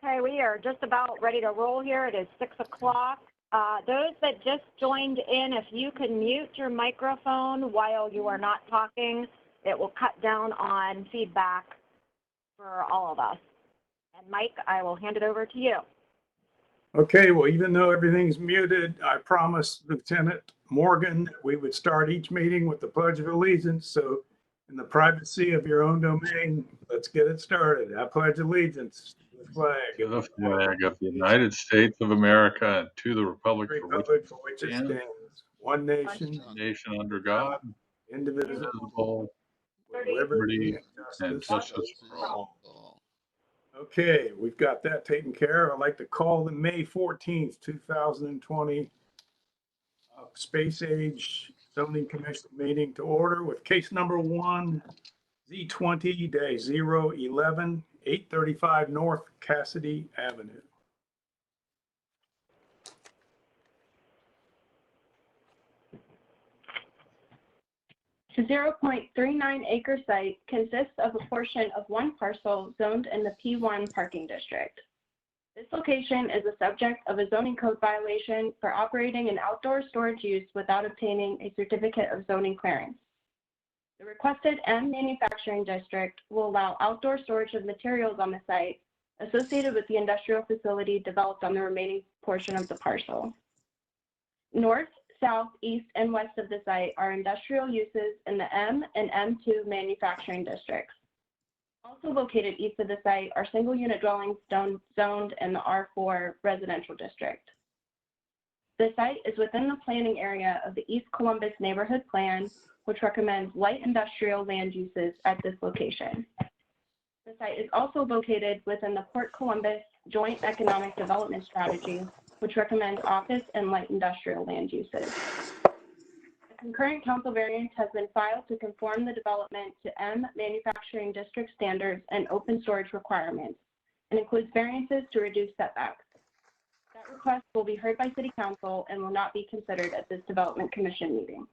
Okay, we are just about ready to roll here. It is 6 o'clock. Those that just joined in, if you can mute your microphone while you are not talking, it will cut down on feedback for all of us. And Mike, I will hand it over to you. Okay, well, even though everything's muted, I promised Lieutenant Morgan that we would start each meeting with the Pledge of Allegiance. So in the privacy of your own domain, let's get it started. I pledge allegiance to the flag of the United States of America and to the republic for which it stands, one nation, under God, indivisible, with liberty and justice justice for all. Okay, we've got that taken care of. I'd like to call the May 14th, 2020 Space Age Zoning Commission meeting to order with case number 1, Z20-011, 835 North Cassidy Avenue. The 0.39 acre site consists of a portion of one parcel zoned in the P1 parking district. This location is the subject of a zoning code violation for operating an outdoor storage use without obtaining a certificate of zoning clearance. The requested M manufacturing district will allow outdoor storage of materials on the site associated with the industrial facility developed on the remaining portion of the parcel. North, south, east, and west of the site are industrial uses in the M and M2 manufacturing districts. Also located east of the site are single-unit dwellings zoned in the R4 residential district. The site is within the planning area of the East Columbus Neighborhood Plan, which recommends light industrial land uses at this location. The site is also located within the Port Columbus Joint Economic Development Strategy, which recommends office and light industrial land uses. A concurrent council variance has been filed to conform the development to M manufacturing district standards and open storage requirements, and includes variances to reduce setbacks. That request will be heard by City Council and will not be considered at this Development Commission meeting.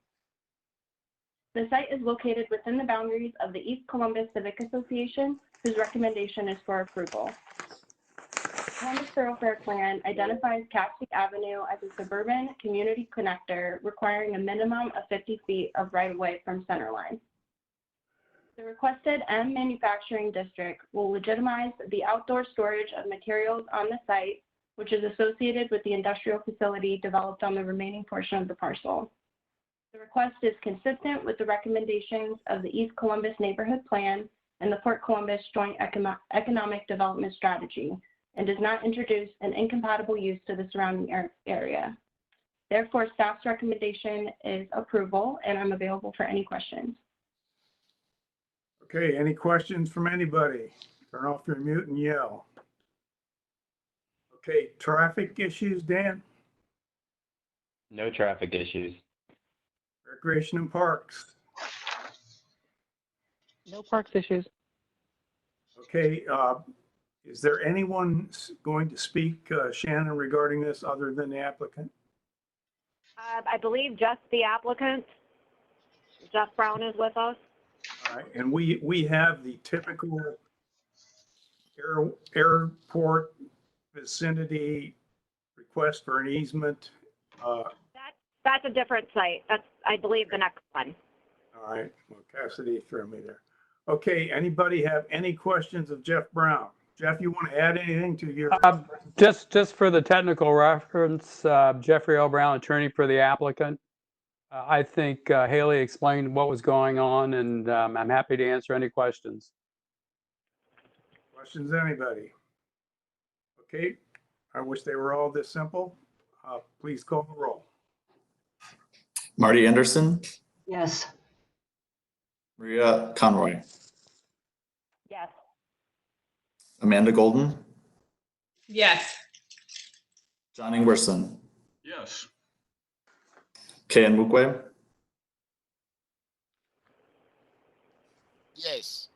The site is located within the boundaries of the East Columbus Civic Association, whose recommendation is for approval. The Columbus Thoroughfare Plan identifies Cassidy Avenue as a suburban community connector requiring a minimum of 50 feet of right-of-way from centerline. The requested M manufacturing district will legitimize the outdoor storage of materials on the site, which is associated with the industrial facility developed on the remaining portion of the parcel. The request is consistent with the recommendations of the East Columbus Neighborhood Plan and the Port Columbus Joint Economic Development Strategy, and does not introduce an incompatible use to the surrounding area. Therefore, staff's recommendation is approval, and I'm available for any questions. Okay, any questions from anybody? Turn off your mute and yell. Okay, traffic issues, Dan? No traffic issues. Recreation and Parks? No parks issues. Okay, is there anyone going to speak, Shannon, regarding this other than the applicant? I believe just the applicant, Jeff Brown, is with us. All right, and we have the typical airport vicinity request for an easement. That's a different site. That's, I believe, the next one. All right, well, Cassidy threw me there. Okay, anybody have any questions of Jeff Brown? Jeff, you want to add anything to your? Just for the technical reference, Jeffrey L. Brown, attorney for the applicant. I think Haley explained what was going on, and I'm happy to answer any questions. Questions, anybody? Okay, I wish they were all this simple. Please call the roll. Marty Anderson, Yes. Maria Conroy, Yes. Amanda Golden, Yes. John Ingwerson, Yes. Ken Mukwe, Yes.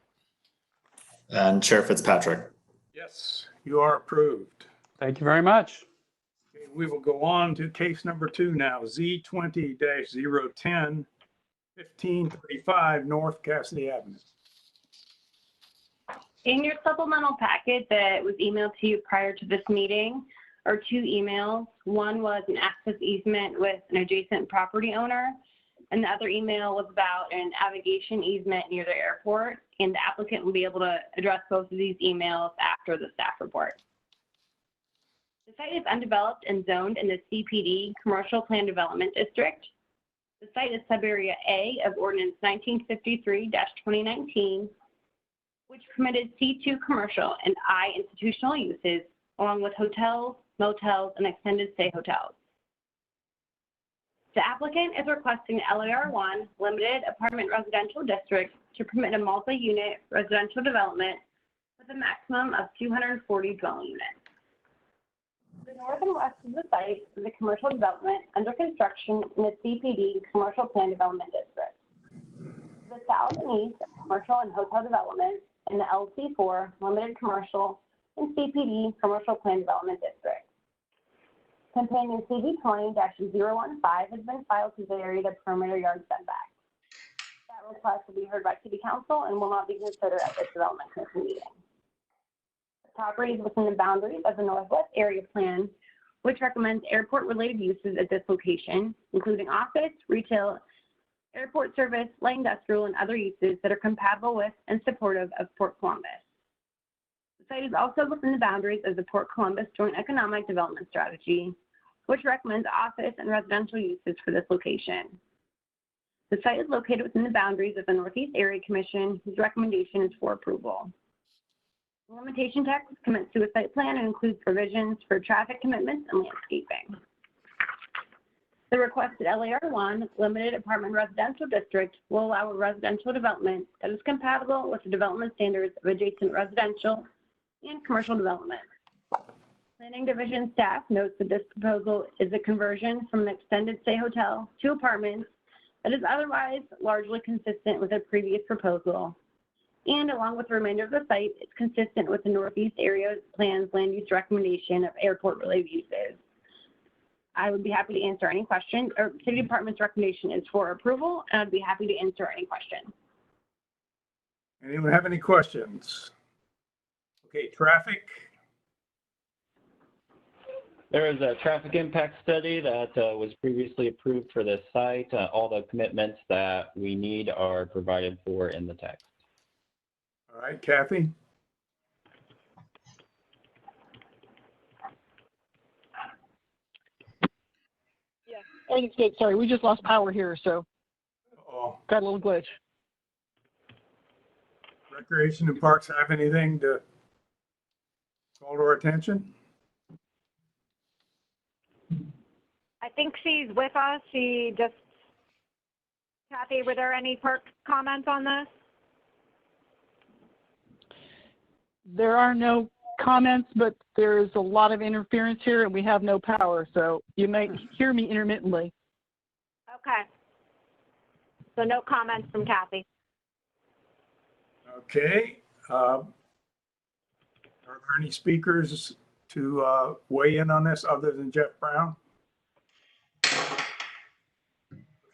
and Chair Fitzpatrick. Yes, you are approved. Thank you very much. Okay, we will go on to case number 2 now, Z20-010, 1535 North Cassidy Avenue. In your supplemental packet that was emailed to you prior to this meeting are two emails. One was an access easement with an adjacent property owner, and the other email was about an navigation easement near the airport, and the applicant will be able to address both of these emails after the staff report. The site is undeveloped and zoned in the CPD Commercial Plan Development District. The site is subarea A of Ordinance 1953-2019, which permitted C2 commercial and I institutional uses, along with hotels, motels, and extended stay hotels. The applicant is requesting LAR1 Limited Apartment Residential District to permit a multi-unit residential development with a maximum of 240 dwelling units. The north and west of the site is a commercial development under construction in the CPD Commercial Plan Development District. The south and east are commercial and hotel development in the LC4 Limited Commercial and CPD Commercial Plan Development District. Companion CV20-015 has been filed to vary the perimeter yard setback. That request will be heard by City Council and will not be considered at this Development Commission meeting. The property is within the boundaries of the Northwest Area Plan, which recommends airport-related uses at this location, including office, retail, airport service, light industrial, and other uses that are compatible with and supportive of Port Columbus. The site is also within the boundaries of the Port Columbus Joint Economic Development Strategy, which recommends office and residential uses for this location. The site is located within the boundaries of the Northeast Area Commission, whose recommendation is for approval. The limitation text commits to a site plan and includes provisions for traffic commitments and landscaping. The requested LAR1 Limited Apartment Residential District will allow a residential development that is compatible with the development standards of adjacent residential and commercial development. Planning Division staff notes that this proposal is a conversion from an extended stay hotel to apartments that is otherwise largely consistent with a previous proposal, and along with the remainder of the site, it's consistent with the Northeast Area Plan's land use recommendation of airport-related uses. I would be happy to answer any question, or City Department's recommendation is for approval, and I'd be happy to answer any question. Anyone have any questions? Okay, traffic. There is a traffic impact study that was previously approved for this site. All the commitments that we need are provided for in the text. All right, Kathy. Yeah, everything's good. Sorry, we just lost power here, so got a little glitch. Recreation and Parks have anything to call to our attention? I think she's with us. Kathy, were there any park comments on this? There are no comments, but there is a lot of interference here and we have no power, so you may hear me intermittently. Okay. So no comments from Kathy. Okay. Are there any speakers to weigh in on this other than Jeff Brown?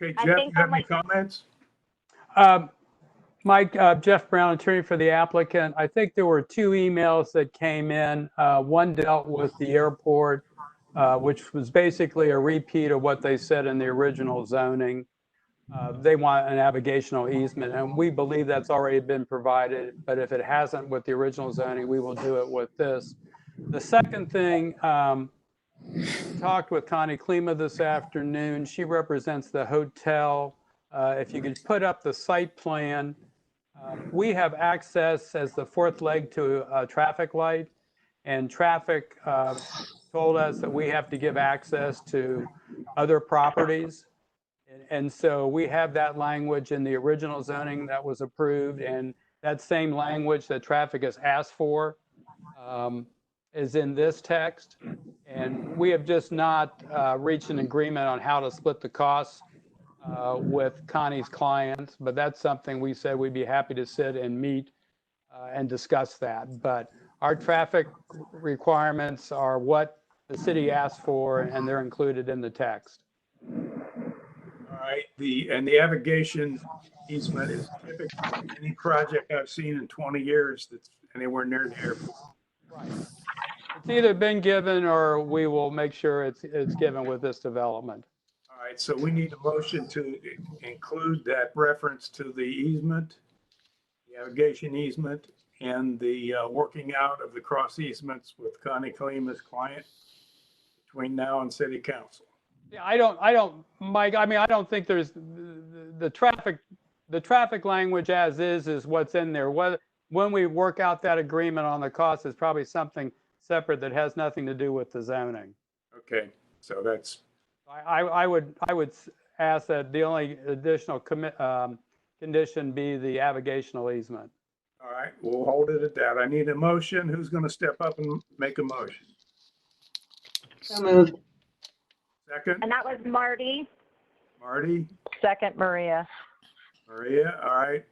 Okay, Jeff, you have any comments? Mike, Jeff Brown, attorney for the applicant. I think there were two emails that came in. One dealt with the airport, which was basically a repeat of what they said in the original zoning. They want a navigational easement, and we believe that's already been provided, but if it hasn't with the original zoning, we will do it with this. The second thing, talked with Connie Klima this afternoon. She represents the hotel. If you could put up the site plan, we have access as the fourth leg to a traffic light, and traffic told us that we have to give access to other properties. And so we have that language in the original zoning that was approved, and that same language that traffic has asked for is in this text. And we have just not reached an agreement on how to split the costs with Connie's clients, but that's something we said we'd be happy to sit and meet and discuss that. But our traffic requirements are what the city asked for, and they're included in the text. All right, the navigation easement is typically any project I've seen in 20 years that anywhere near the airport. It's either been given or we will make sure it's given with this development. All right, so we need a motion to include that reference to the easement, the irrigation easement, and the working out of the cross easements with Connie Kalima's client between now and city council. Yeah, I don't, Mike, I mean, I don't think there's the traffic language as is what's in there. When we work out that agreement on the cost is probably something separate that has nothing to do with the zoning. Okay, so that's, I would ask that the only additional condition be the navigational easement. all right, we'll hold it at that. I need a motion. Who's going to step up and make a motion? So moved. Second, And that was Marty. Marty, Second, Maria. Maria, all right.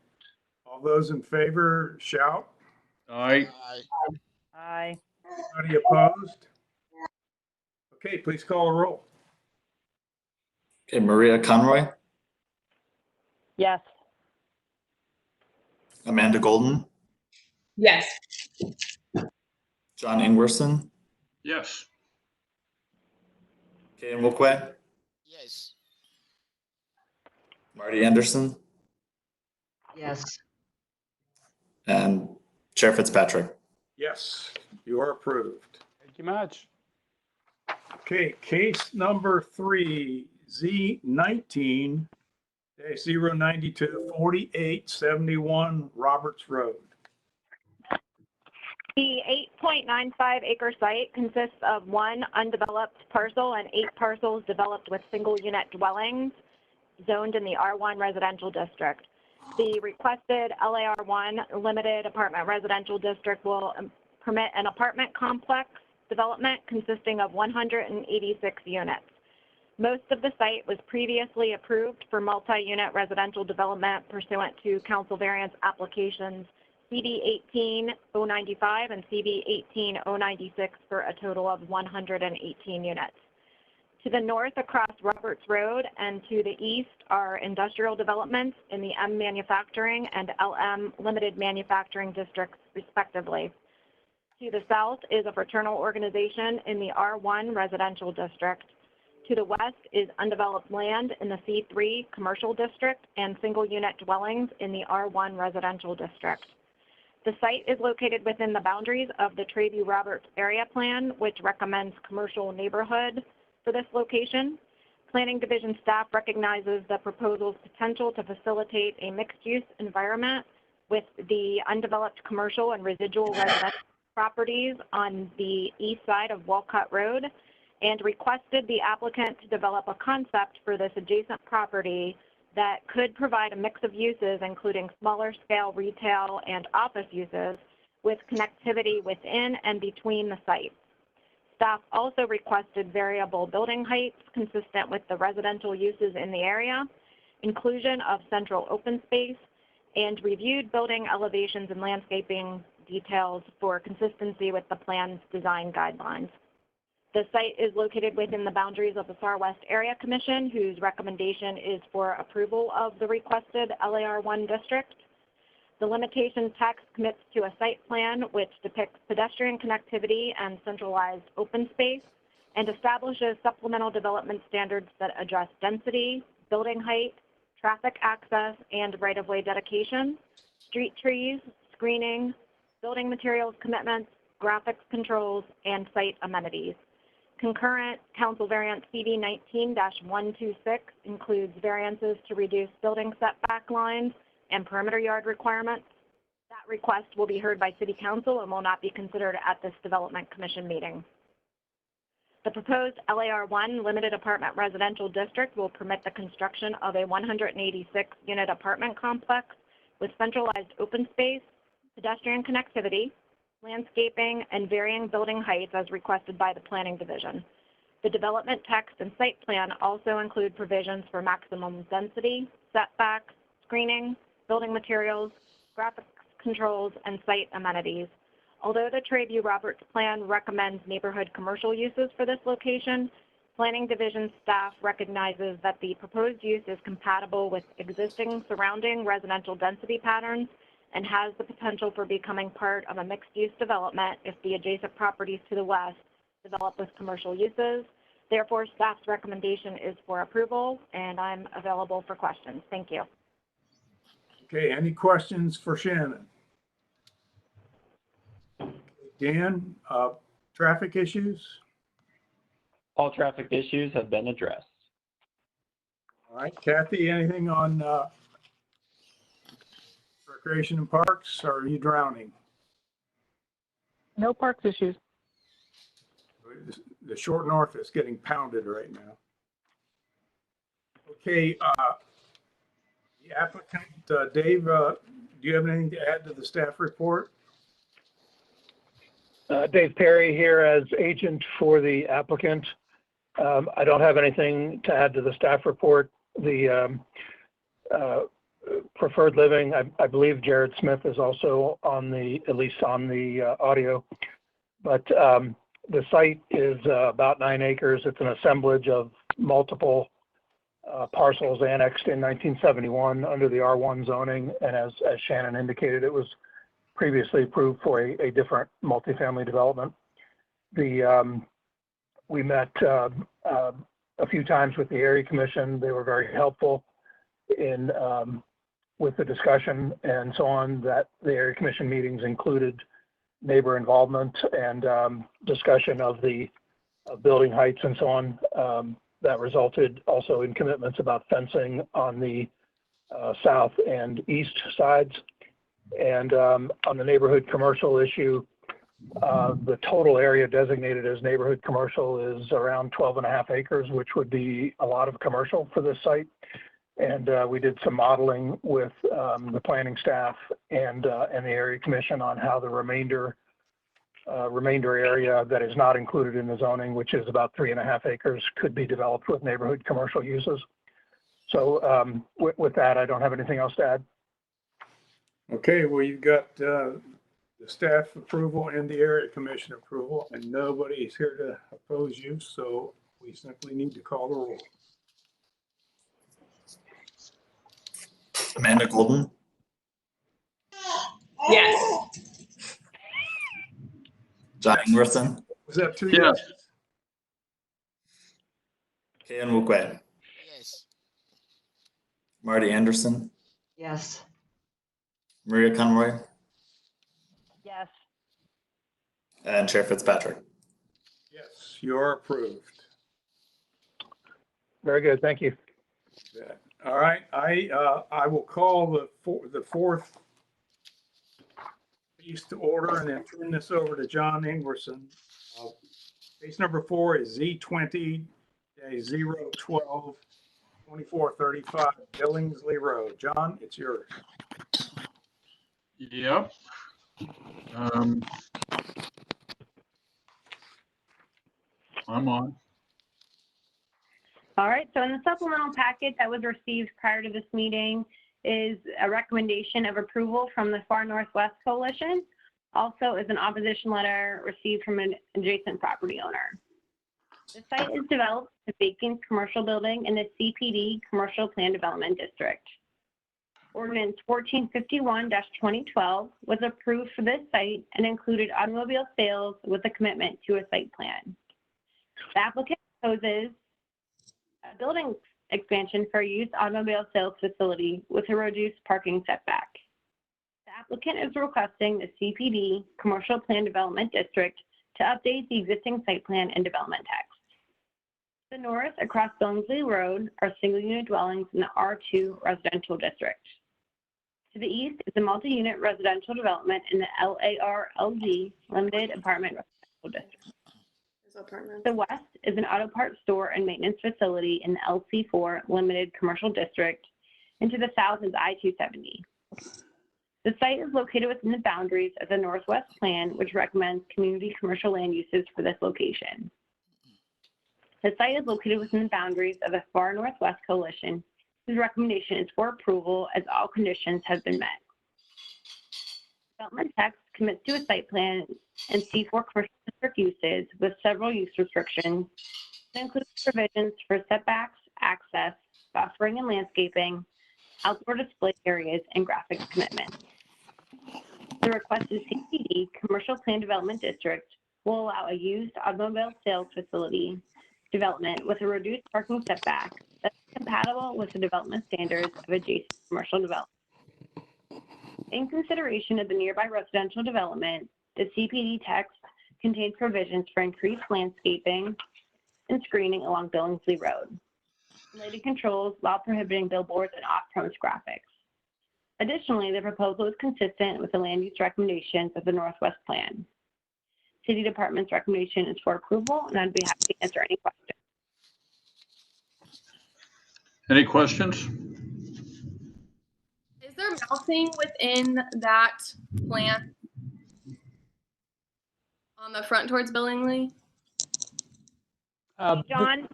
All those in favor, shout. Aye. Aye. Anybody opposed? Okay, please call a roll. Okay, Maria Conroy, Yes. Amanda Golden, Yes. John Ingwerson, Yes. Kay Nwokwe, Yes. Marty Anderson, Yes. and Chair Fitzpatrick. Yes, you are approved. Thank you much. Okay, case number 3, Z19-092 4871 Roberts Road. The 8.95 acre site consists of 1 undeveloped parcel and 8 parcels developed with single unit dwellings zoned in the R1 residential district. The requested LAR1 limited apartment residential district will permit an apartment complex development consisting of 186 units. Most of the site was previously approved for multi-unit residential development pursuant to council variance applications CB 18095 and CB 18096 for a total of 118 units. To the north across Roberts Road and to the east are industrial developments in the M Manufacturing and LM Limited Manufacturing districts respectively. To the south is a fraternal organization in the R1 residential district. To the west is undeveloped land in the C3 commercial district and single unit dwellings in the R1 residential district. The site is located within the boundaries of the Trayview-Roberts area plan, which recommends commercial neighborhood for this location. Planning Division staff recognizes the proposal's potential to facilitate a mixed-use environment with the undeveloped commercial and residual residential properties on the east side of Walcott Road, and requested the applicant to develop a concept for this adjacent property that could provide a mix of uses, including smaller scale retail and office uses, with connectivity within and between the sites. Staff also requested variable building heights consistent with the residential uses in the area, inclusion of central open space, and reviewed building elevations and landscaping details for consistency with the plan's design guidelines. The site is located within the boundaries of the Far West Area Commission, whose recommendation is for approval of the requested LAR1 district. The limitation text commits to a site plan which depicts pedestrian connectivity and centralized open space and establishes supplemental development standards that address density, building height, traffic access, and right-of-way dedication, street trees, screening, building materials commitments, graphics controls, and site amenities. Concurrent Council Variance CB 19-126 includes variances to reduce building setback lines and perimeter yard requirements. That request will be heard by City Council and will not be considered at this Development Commission meeting. The proposed LAR1 limited apartment residential district will permit the construction of a 186-unit apartment complex with centralized open space, pedestrian connectivity, landscaping, and varying building heights as requested by the Planning Division. The development text and site plan also include provisions for maximum density, setbacks, screening, building materials, graphics controls, and site amenities. Although the Trayview-Roberts plan recommends neighborhood commercial uses for this location, Planning Division staff recognizes that the proposed use is compatible with existing surrounding residential density patterns and has the potential for becoming part of a mixed-use development if the adjacent properties to the west develop with commercial uses. Therefore, staff's recommendation is for approval, and I'm available for questions. Thank you. Okay, any questions for Shannon? Dan, traffic issues? All traffic issues have been addressed. All right, Kathy, anything on recreation and parks, or are you drowning? No parks issues. The short north is getting pounded right now. Okay, the applicant, Dave, do you have anything to add to the staff report? Dave Perry here as agent for the applicant. I don't have anything to add to the staff report. The preferred living, I believe Jared Smith is also on the, at least on the audio, but the site is about 9 acres. It's an assemblage of multiple parcels annexed in 1971 under the R1 zoning. And as Shannon indicated, it was previously approved for a different multifamily development. We met a few times with the area commission. They were very helpful in with the discussion and so on. That the area commission meetings included neighbor involvement and discussion of the building heights and so on. That resulted also in commitments about fencing on the south and east sides. And on the neighborhood commercial issue, the total area designated as neighborhood commercial is around 12.5 acres, which would be a lot of commercial for this site. And we did some modeling with the planning staff and the area commission on how the remainder area that is not included in the zoning, which is about 3.5 acres, could be developed with neighborhood commercial uses. So with that, I don't have anything else to add. Okay, well, you've got the staff approval and the area commission approval, and nobody is here to oppose you, so we simply need to call the roll. Amanda Golden, Yes. John Ingwerson, Was that 2 Yes. yeses? Kayan Wukwe, Yes. Marty Anderson, Yes. Maria Conroy, Yes. and Chair Fitzpatrick. Yes, you're approved. Very good, thank you. Yeah. All right, I will call the fourth piece to order and then turn this over to John Ingwerson. Case number 4 is Z20-012 2435 Billingsley Road. John, it's yours. Yep. I'm on. All right, so in the supplemental packet that was received prior to this meeting is a recommendation of approval from the Far Northwest Coalition. Also is an opposition letter received from an adjacent property owner. The site is developed as a vacant commercial building in the CPD Commercial Plan Development District. Ordinance 1451-2012 was approved for this site and included automobile sales with a commitment to a site plan. The applicant proposes a building expansion for a used automobile sales facility with a reduced parking setback. The applicant is requesting the CPD Commercial Plan Development District to update the existing site plan and development text. To the north, across Billingsley Road, are single-unit dwellings in the R2 residential district. To the east is a multi-unit residential development in the LARLD Limited Apartment Residential District. To the west is an auto parts store and maintenance facility in the LC4 Limited Commercial District, and to the south is I-270. The site is located within the boundaries of the Northwest Plan, which recommends community commercial land uses for this location. The site is located within the boundaries of the Far Northwest Coalition, whose recommendation is for approval as all conditions have been met. Development text commits to a site plan and C4 commercial district uses with several use restrictions that include provisions for setbacks, access, buffering and landscaping, outdoor display areas, and graphics commitments. The requested CPD, Commercial Plan Development District, will allow a used automobile sales facility development with a reduced parking setback that's compatible with the development standards of adjacent commercial development. In consideration of the nearby residential development, the CPD text contains provisions for increased landscaping and screening along Billingsley Road. Related controls allow prohibiting billboards and off-premise graphics. Additionally, the proposal is consistent with the land use recommendations of the Northwest Plan. City Department's recommendation is for approval, and I'd be happy to answer any questions. Any questions? Is there mounting within that plant on the front towards Billingsley? John,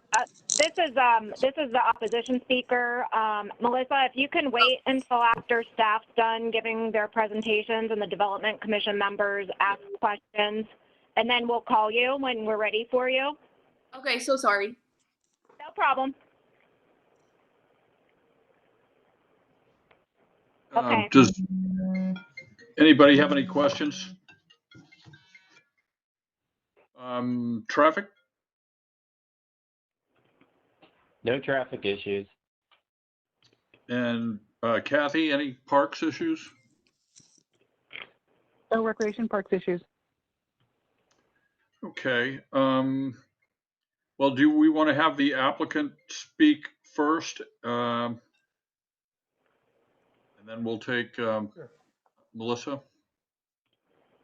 this is the opposition speaker. Melissa, if you can wait until after staff's done giving their presentations and the Development Commission members ask questions, and then we'll call you when we're ready for you. Okay, so sorry. No problem. Okay. Does anybody have any questions? Traffic? No traffic issues. And Kathy, any parks issues? No recreation parks issues. Okay. Well, do we want to have the applicant speak first? And then we'll take Melissa.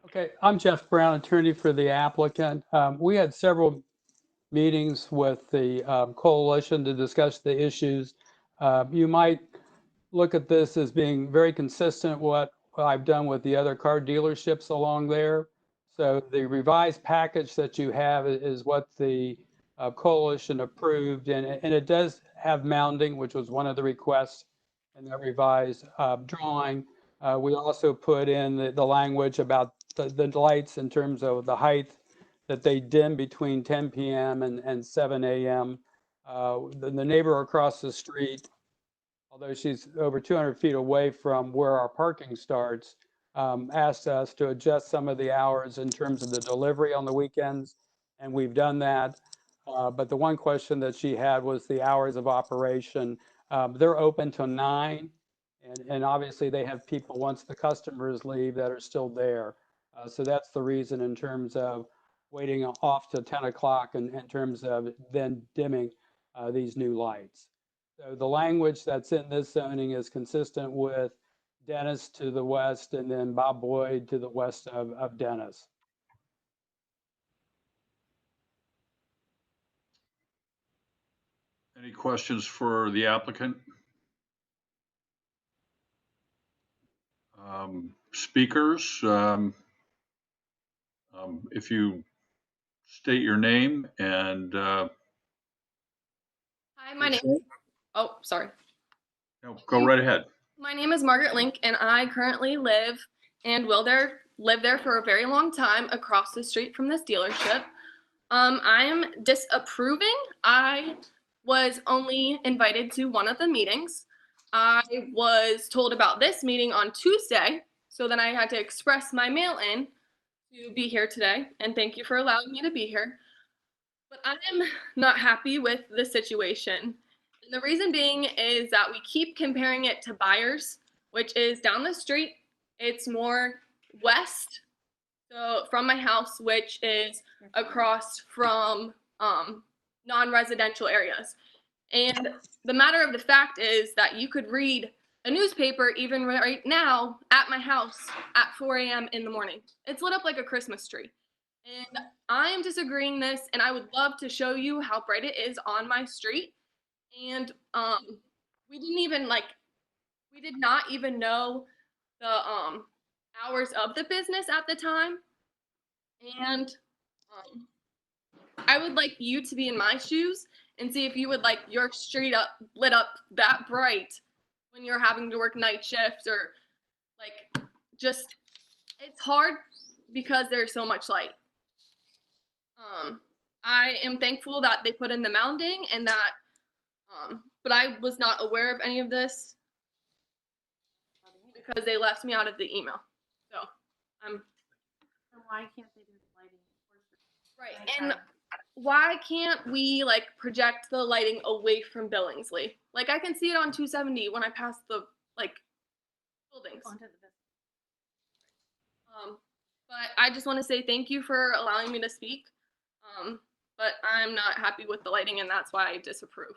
Okay, I'm Jeff Brown, attorney for the applicant. We had several meetings with the coalition to discuss the issues. You might look at this as being very consistent with what I've done with the other car dealerships along there. So the revised package that you have is what the coalition approved, and it does have mounting, which was one of the requests in that revised drawing. We also put in the language about the lights in terms of the height that they dim between 10 p.m. and 7 a.m. The neighbor across the street, although she's over 200 feet away from where our parking starts, asked us to adjust some of the hours in terms of the delivery on the weekends, and we've done that. But the one question that she had was the hours of operation. They're open till 9, and obviously they have people, once the customers leave, that are still there. So that's the reason in terms of waiting off to 10 o'clock in terms of then dimming these new lights. So the language that's in this zoning is consistent with Dennis to the west and then Bob Boyd to the west of Dennis. Any questions for the applicant? Speakers, if you state your name and Hi, my name. Oh, sorry. no, go right ahead. My name is Margaret Link, and I currently live and will live there for a very long time across the street from this dealership. I am disapproving. I was only invited to one of the meetings. I was told about this meeting on Tuesday, so then I had to express my mail-in to be here today, and thank you for allowing me to be here. But I am not happy with the situation. And the reason being is that we keep comparing it to Byers, which is down the street. It's more west, so from my house, which is across from non-residential areas. And the matter of the fact is that you could read a newspaper even right now at my house at 4 a.m. in the morning. It's lit up like a Christmas tree. And I'm disagreeing this, and I would love to show you how bright it is on my street. And we did not even know the hours of the business at the time. And I would like you to be in my shoes and see if you would like your street lit up that bright when you're having to work night shifts, or like, just, it's hard because there's so much light. I am thankful that they put in the mounting and that, but I was not aware of any of this because they left me out of the email. So Why can't they do lighting? Right, and why can't we like project the lighting away from Billingsley? Like I can see it on 270 when I pass the like buildings. But I just want to say thank you for allowing me to speak. But I'm not happy with the lighting, and that's why I disapprove.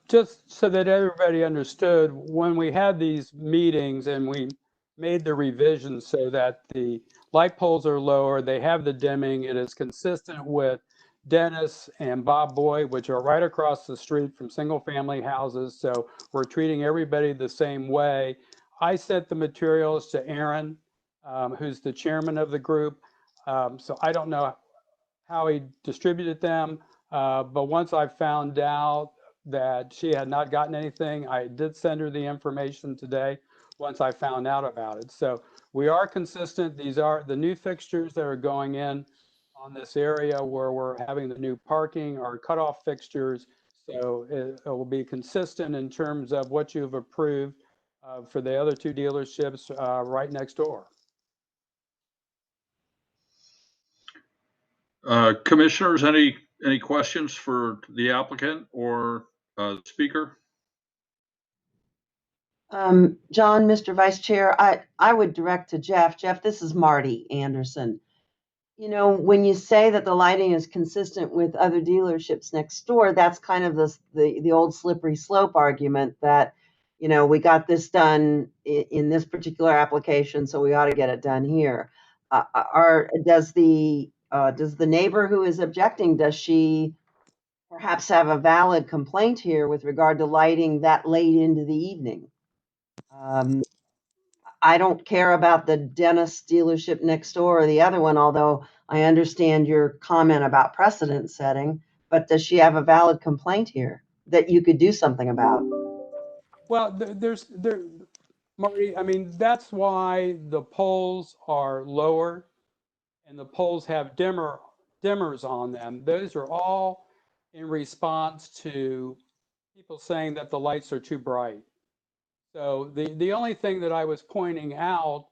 Just so that everybody understood, when we had these meetings and we made the revisions so that the light poles are lower, they have the dimming, it is consistent with Dennis and Bob Boyd, which are right across the street from single-family houses. So we're treating everybody the same way. I sent the materials to Aaron, who's the chairman of the group. So I don't know how he distributed them, but once I found out that she had not gotten anything, I did send her the information today once I found out about it. So we are consistent. These are the new fixtures that are going in on this area where we're having the new parking or cutoff fixtures. So it will be consistent in terms of what you've approved for the other two dealerships right next door. Commissioners, any questions for the applicant or speaker? John, Mr. Vice Chair, I would direct to Jeff. Jeff, this is Marty Anderson. You know, when you say that the lighting is consistent with other dealerships next door, that's kind of the old slippery slope argument that, you know, we got this done in this particular application, so we ought to get it done here. Does the neighbor who is objecting, does she perhaps have a valid complaint here with regard to lighting that late into the evening? I don't care about the Dennis dealership next door or the other one, although I understand your comment about precedent setting, but does she have a valid complaint here that you could do something about? Well, Marty, I mean, that's why the poles are lower and the poles have dimmers on them. Those are all in response to people saying that the lights are too bright. So the only thing that I was pointing out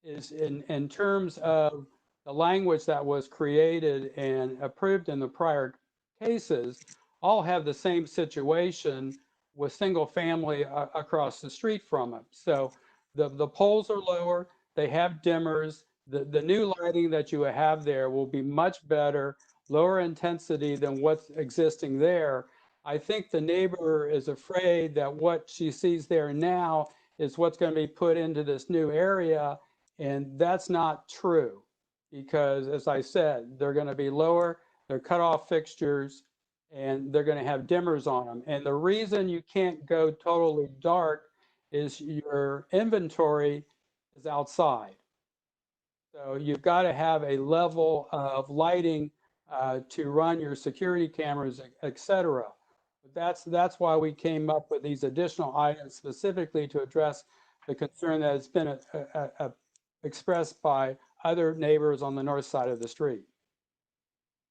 is in terms of the language that was created and approved in the prior cases, all have the same situation with single family across the street from them. So the poles are lower, they have dimmers. The new lighting that you have there will be much better, lower intensity than what's existing there. I think the neighbor is afraid that what she sees there now is what's going to be put into this new area, and that's not true because, as I said, they're going to be lower, they're cutoff fixtures, and they're going to have dimmers on them. And the reason you can't go totally dark is your inventory is outside. So you've got to have a level of lighting to run your security cameras, et cetera. That's why we came up with these additional items specifically to address the concern that has been expressed by other neighbors on the north side of the street.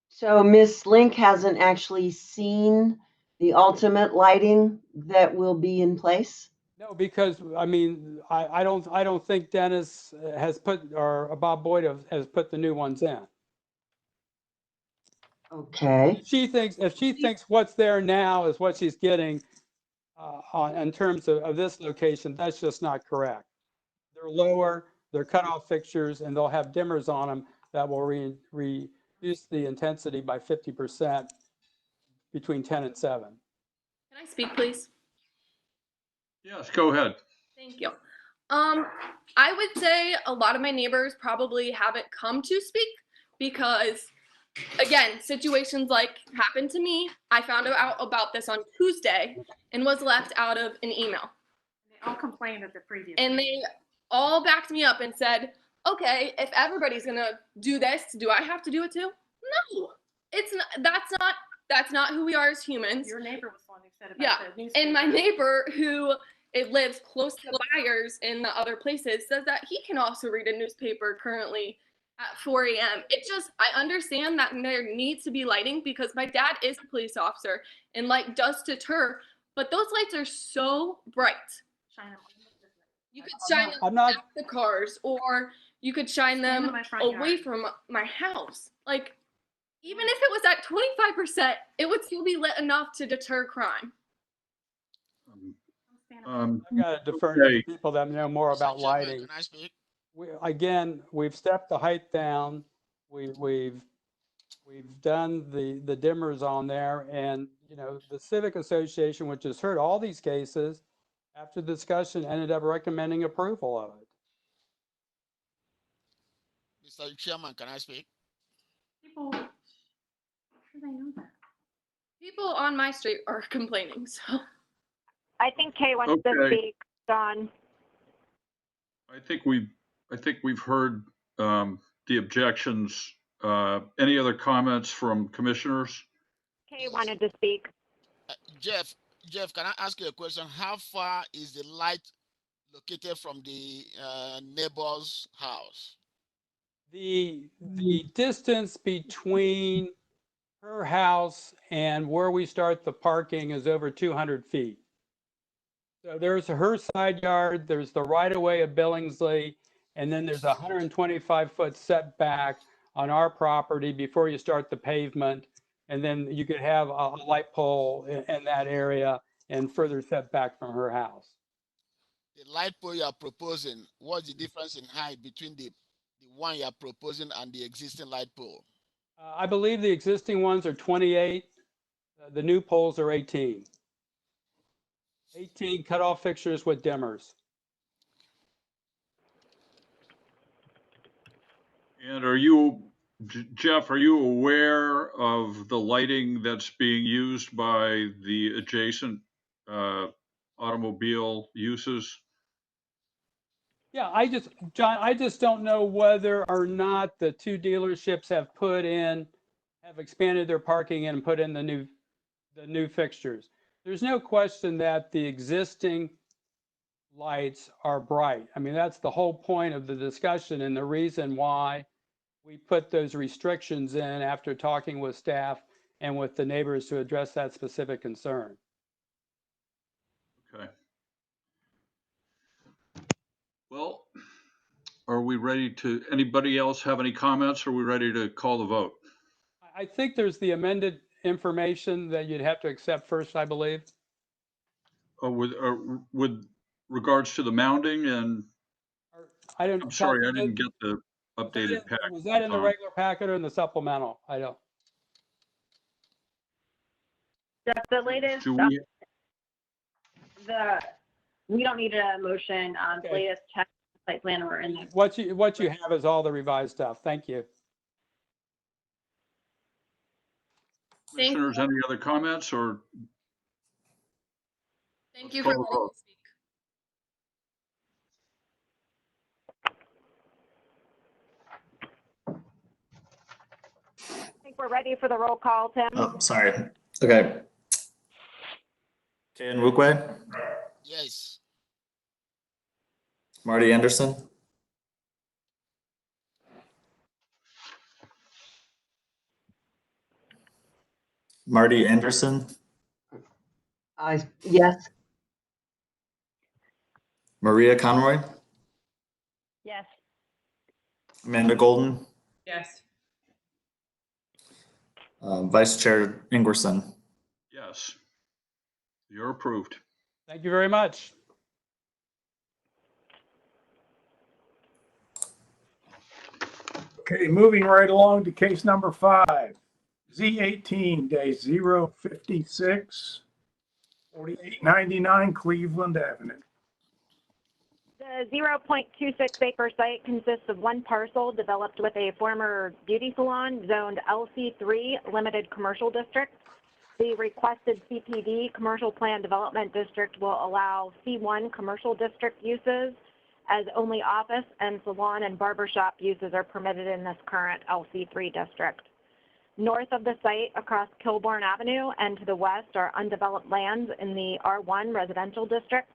So Ms. Link hasn't actually seen the ultimate lighting that will be in place? No, because I mean, I don't think Dennis has put, or Bob Boyd has put the new ones in. Okay. If she thinks what's there now is what she's getting in terms of this location, that's just not correct. They're lower, they're cutoff fixtures, and they'll have dimmers on them that will reduce the intensity by 50% between 10 and 7. Can I speak, please? Yes, go ahead. Thank you. I would say a lot of my neighbors probably haven't come to speak because, again, situations like happened to me. I found out about this on Tuesday and was left out of an email. They all complained at the previous. And they all backed me up and said, okay, if everybody's gonna do this, do I have to do it too? No, it's not, that's not who we are as humans. Your neighbor was the one who said about the newspaper. And my neighbor who lives close to the buyers in the other places says that he can also read a newspaper currently at 4 a.m. It just, I understand that there needs to be lighting because my dad is a police officer and light does deter, but those lights are so bright. Shine them. You could shine them at the cars, or you could shine them away from my house. Like, even if it was at 25%, it would still be lit enough to deter crime. I gotta defer to the people that know more about lighting. Can I speak? We've stepped the height down. We've done the dimmers on there, and the Civic Association, which has heard all these cases, after discussion, ended up recommending approval of it. Mr. Chairman, can I speak? People, how should I know that? People on my street are complaining, so. I think Kay wants to speak, Don. I think we've heard the objections. Any other comments from commissioners? Kay wanted to speak. Jeff, can I ask you a question? How far is the light located from the neighbor's house? The distance between her house and where we start the parking is over 200 feet. So there's her side yard, there's the right of way of Billingsley, and then there's a 125-foot setback on our property before you start the pavement. And then you could have a light pole in that area and further setback from her house. The light pole you are proposing, what's the difference in height between the one you are proposing and the existing light pole? I believe the existing ones are 28. The new poles are 18. 18 cutoff fixtures with dimmers. And Jeff, are you aware of the lighting that's being used by the adjacent automobile uses? Yeah, John, I just don't know whether or not the two dealerships have expanded their parking and put in the new fixtures. There's no question that the existing lights are bright. I mean, that's the whole point of the discussion and the reason why we put those restrictions in after talking with staff and with the neighbors to address that specific concern. Okay. Well, are we ready to, anybody else have any comments? Or are we ready to call the vote? I think there's the amended information that you'd have to accept first, I believe. With regards to the mounting and, I'm sorry, I didn't get the updated pack. Was that in the regular packet or in the supplemental? I don't. That's the latest. We don't need a motion on the latest text site plan or in there. What you have is all the revised stuff. Thank you. Commissioners, any other comments or? Thank you for letting me speak. I think we're ready for the roll call, Tim. Oh, sorry. Okay. Kay Nwukwe? Yes. Marty Anderson? Marty Anderson? Yes. Maria Conroy? Yes. Amanda Golden? Yes. Vice Chair Ingerson? Yes. You're approved. Thank you very much. Okay, moving right along to case number 5, Z18-056, 4899 Cleveland Avenue. The 0.26 acre site consists of one parcel developed with a former beauty salon zoned LC3 Limited Commercial District. The requested CPD Commercial Plan Development District will allow C1 Commercial District uses, as only office and salon and barbershop uses are permitted in this current LC3 district. North of the site, across Kilbourne Avenue, and to the west are undeveloped lands in the R1 Residential District.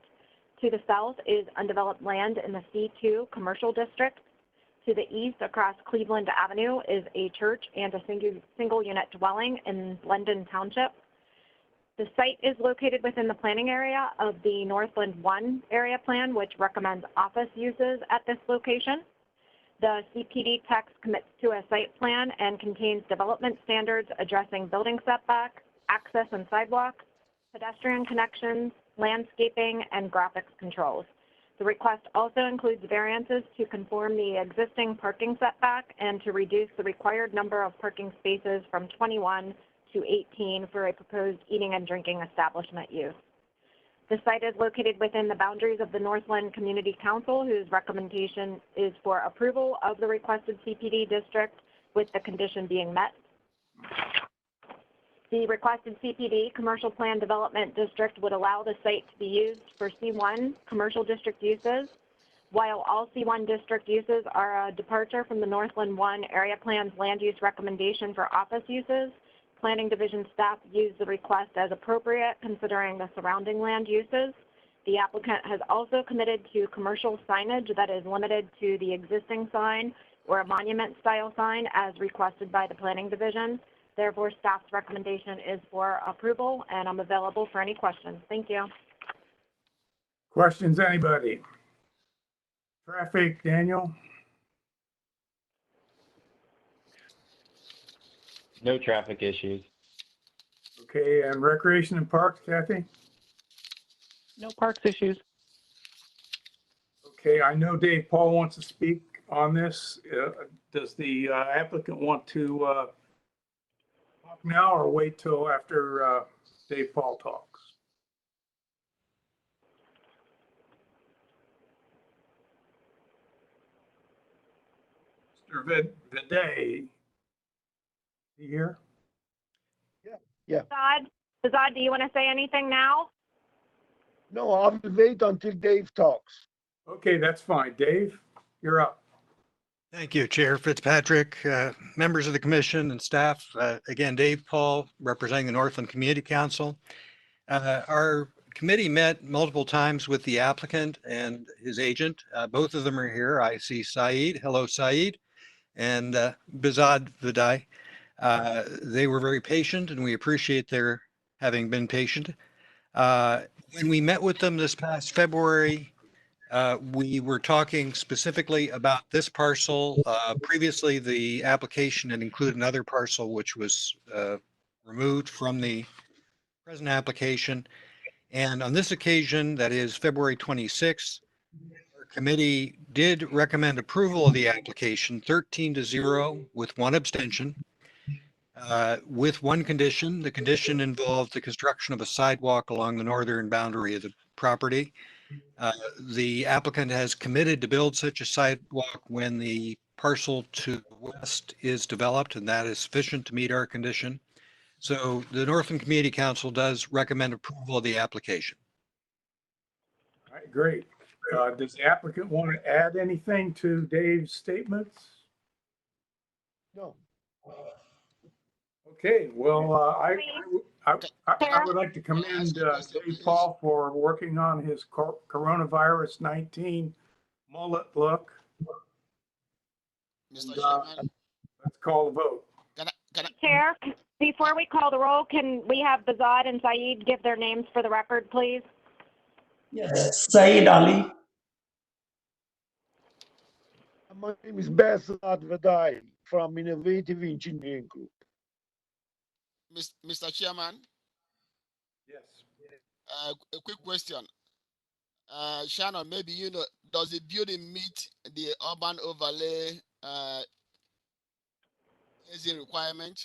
To the south is undeveloped land in the C2 Commercial District. To the east, across Cleveland Avenue, is a church and a single unit dwelling in London Township. The site is located within the planning area of the Northland 1 area plan, which recommends office uses at this location. The CPD text commits to a site plan and contains development standards addressing building setback, access and sidewalks, pedestrian connections, landscaping, and graphics controls. The request also includes variances to conform the existing parking setback and to reduce the required number of parking spaces from 21 to 18 for a proposed eating and drinking establishment use. The site is located within the boundaries of the Northland Community Council, whose recommendation is for approval of the requested CPD district with the condition being met. The requested CPD, Commercial Plan Development District, would allow the site to be used for C1 commercial district uses. While all C1 district uses are a departure from the Northland 1 area plan's land use recommendation for office uses, Planning Division staff used the request as appropriate considering the surrounding land uses. The applicant has also committed to commercial signage that is limited to the existing sign or a monument style sign as requested by the Planning Division. Therefore, staff's recommendation is for approval, and I'm available for any questions. Thank you. Questions, anybody? Traffic, Daniel? No traffic issues. Okay, and Recreation and Parks, Kathy? No parks issues. Okay, I know Dave Paul wants to speak on this. Does the applicant want to talk now or wait till after Dave Paul talks? Mr. Viday, you here? Yeah. Bazad, do you want to say anything now? No, I will wait until Dave talks. Okay, that's fine. Dave, you're up. Thank you, Chair Fitzpatrick, members of the commission and staff. Again, Dave Paul, representing the Northland Community Council. Our committee met multiple times with the applicant and his agent. Both of them are here. I see Saeed. Hello, Saeed. And Bazad Viday. They were very patient, and we appreciate their having been patient. When we met with them this past February, we were talking specifically about this parcel. Previously, the application had included another parcel which was removed from the present application. And on this occasion, that is February 26th, our committee did recommend approval of the application 13-0 with one abstention. With one condition. The condition involved the construction of a sidewalk along the northern boundary of the property. The applicant has committed to build such a sidewalk when the parcel to the west is developed, and that is sufficient to meet our condition. So the Northland Community Council does recommend approval of the application. All right, great. Does the applicant want to add anything to Dave's statements? No. Okay, well, I would like to commend Dave Paul for working on his coronavirus 19 mullet look. Mr. And, Chairman, let's call the vote. can I, Chair, before we call the roll, can we have Bazad and Saeed give their names for the record, please? Yes, Saeed Ali. My name is Bazad Viday from Innovative Engineering Group. Mr. Chairman, Yes. a quick question. Shannon, maybe you know, does the building meet the urban overlay requirement?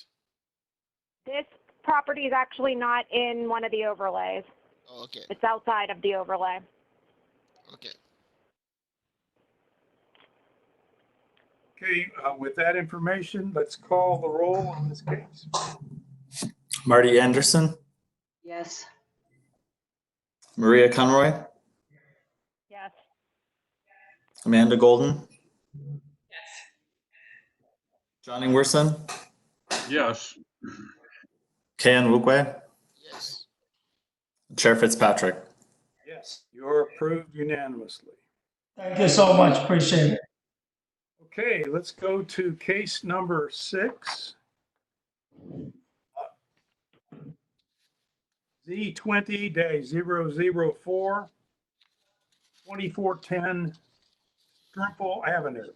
This property is actually not in one of the overlays. Oh, okay. It's outside of the overlay. Okay. Okay, with that information, let's call the roll on this case. Marty Anderson, Yes. Maria Conroy, Yes. Amanda Golden. Yes. John Ingwerson, Yes. Ken Wukwe, Yes. Chair Fitzpatrick. Yes, you're approved unanimously. Thank you so much. Appreciate it. Okay, let's go to case number 6. C20-004, 2410 Strimple Avenue.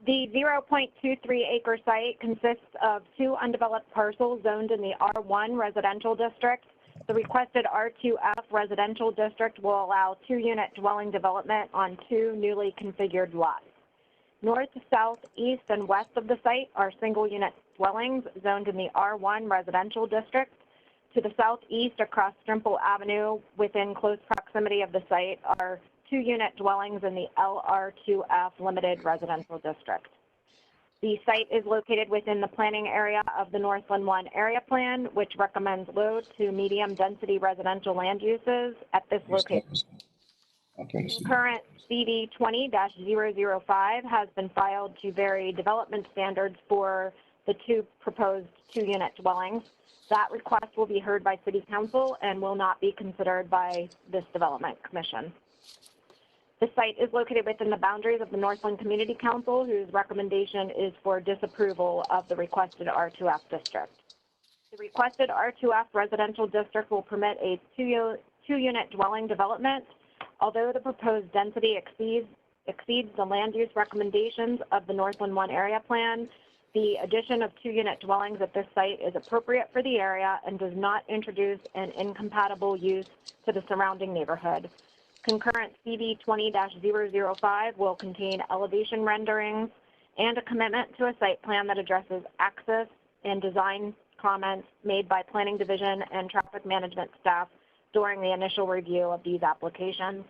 The 0.23 acre site consists of 2 undeveloped parcels zoned in the R1 residential district. The requested R2F residential district will allow 2-unit dwelling development on 2 newly configured lots. North, south, east, and west of the site are single-unit dwellings zoned in the R1 residential district. To the southeast across Strimple Avenue, within close proximity of the site, are 2-unit dwellings in the LR2F limited residential district. The site is located within the planning area of the Northland 1 area plan, which recommends low to medium density residential land uses at this location. Current CD 20-005 has been filed to vary development standards for the 2 proposed 2-unit dwellings. That request will be heard by City Council and will not be considered by this Development Commission. The site is located within the boundaries of the Northland Community Council, whose recommendation is for disapproval of the requested R2F district. The requested R2F residential district will permit a 2-unit dwelling development. Although the proposed density exceeds the land use recommendations of the Northland 1 area plan, the addition of 2-unit dwellings at this site is appropriate for the area and does not introduce an incompatible use to the surrounding neighborhood. Concurrent CD 20-005 will contain elevation renderings and a commitment to a site plan that addresses access and design comments made by Planning Division and Traffic Management staff during the initial review of these applications.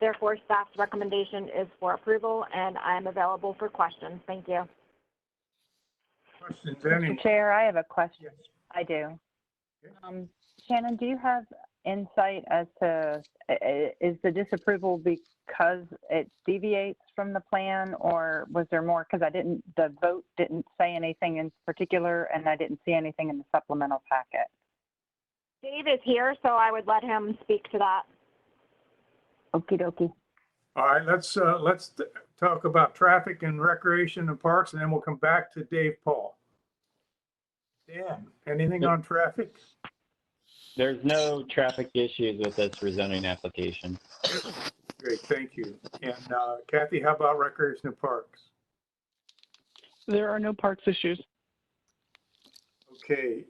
Therefore, staff's recommendation is for approval, and I am available for questions. Thank you. Questions, Mr. Chair, I have a question. I do. Shannon, do you have insight as to, is the disapproval because it deviates from the plan, or was there more? Because the vote didn't say anything in particular, and I didn't see anything in the supplemental packet. Dave is here, so I would let him speak to that. Okie dokie. All right, let's talk about traffic and recreation and parks, and then we'll come back to Dave Paul. Dan, anything on traffic? There's no traffic issues with this rezoning application. Great, thank you. And Kathy, how about recreation and parks? There are no parks issues. Okay,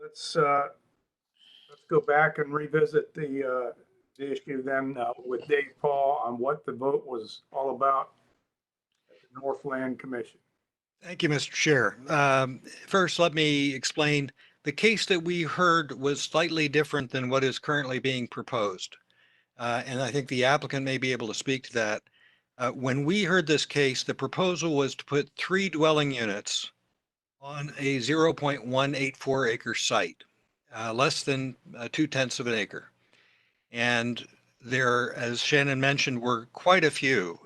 let's go back and revisit the issue then with Dave Paul on what the vote was all about at the Northland Commission. Thank you, Mr. Chair. First, let me explain. The case that we heard was slightly different than what is currently being proposed. And I think the applicant may be able to speak to that. When we heard this case, the proposal was to put 3 dwelling units on a 0.184 acre site, less than 2/10 of an acre. And there, as Shannon mentioned, were quite a few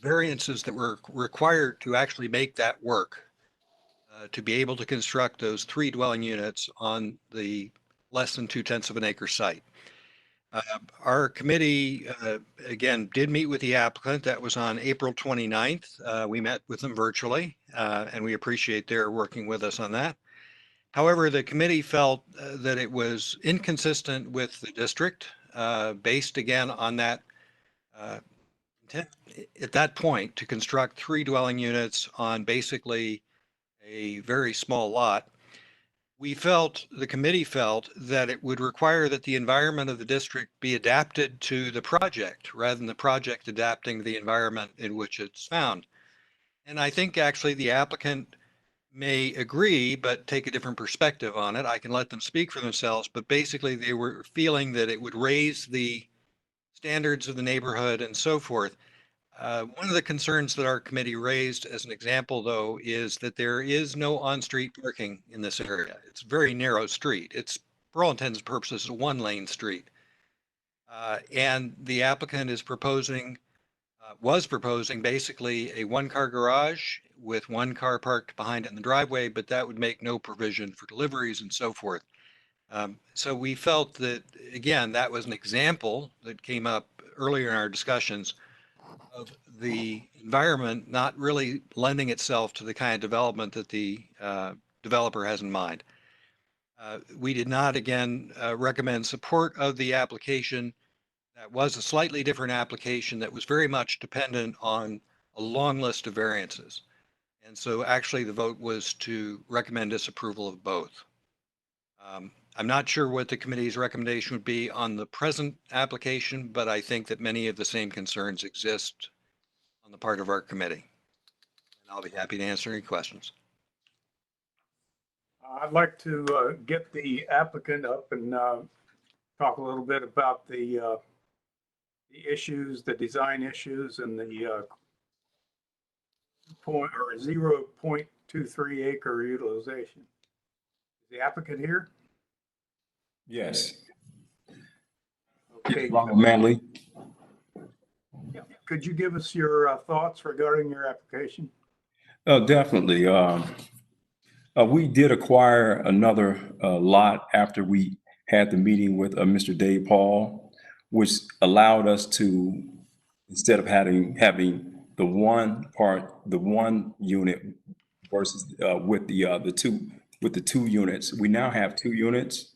variances that were required to actually make that work, to be able to construct those 3 dwelling units on the less than 2/10 of an acre site. Our committee, again, did meet with the applicant. That was on April 29th. We met with them virtually, and we appreciate their working with us on that. However, the committee felt that it was inconsistent with the district, based again on that intent at that point to construct 3 dwelling units on basically a very small lot. The committee felt that it would require that the environment of the district be adapted to the project rather than the project adapting the environment in which it's found. And I think actually the applicant may agree, but take a different perspective on it. I can let them speak for themselves, but basically they were feeling that it would raise the standards of the neighborhood and so forth. One of the concerns that our committee raised as an example, though, is that there is no on-street parking in this area. It's a very narrow street. It's, for all intents and purposes, a 1-lane street. And the applicant was proposing basically a 1-car garage with 1 car parked behind it in the driveway, but that would make no provision for deliveries and so forth. So we felt that, again, that was an example that came up earlier in our discussions of the environment not really lending itself to the kind of development that the developer has in mind. We did not, again, recommend support of the application. That was a slightly different application that was very much dependent on a long list of variances. And so actually the vote was to recommend disapproval of both. I'm not sure what the committee's recommendation would be on the present application, but I think that many of the same concerns exist on the part of our committee. And I'll be happy to answer any questions. I'd like to get the applicant up and talk a little bit about the issues, the design issues, and the 0.23 acre utilization. Is the applicant here? Yes. Okay. Ronald Manley. Yeah. Could you give us your thoughts regarding your application? Definitely. We did acquire another lot after we had the meeting with Mr. Dave Paul, which allowed us to, instead of having the one unit versus with the two units, we now have 2 units.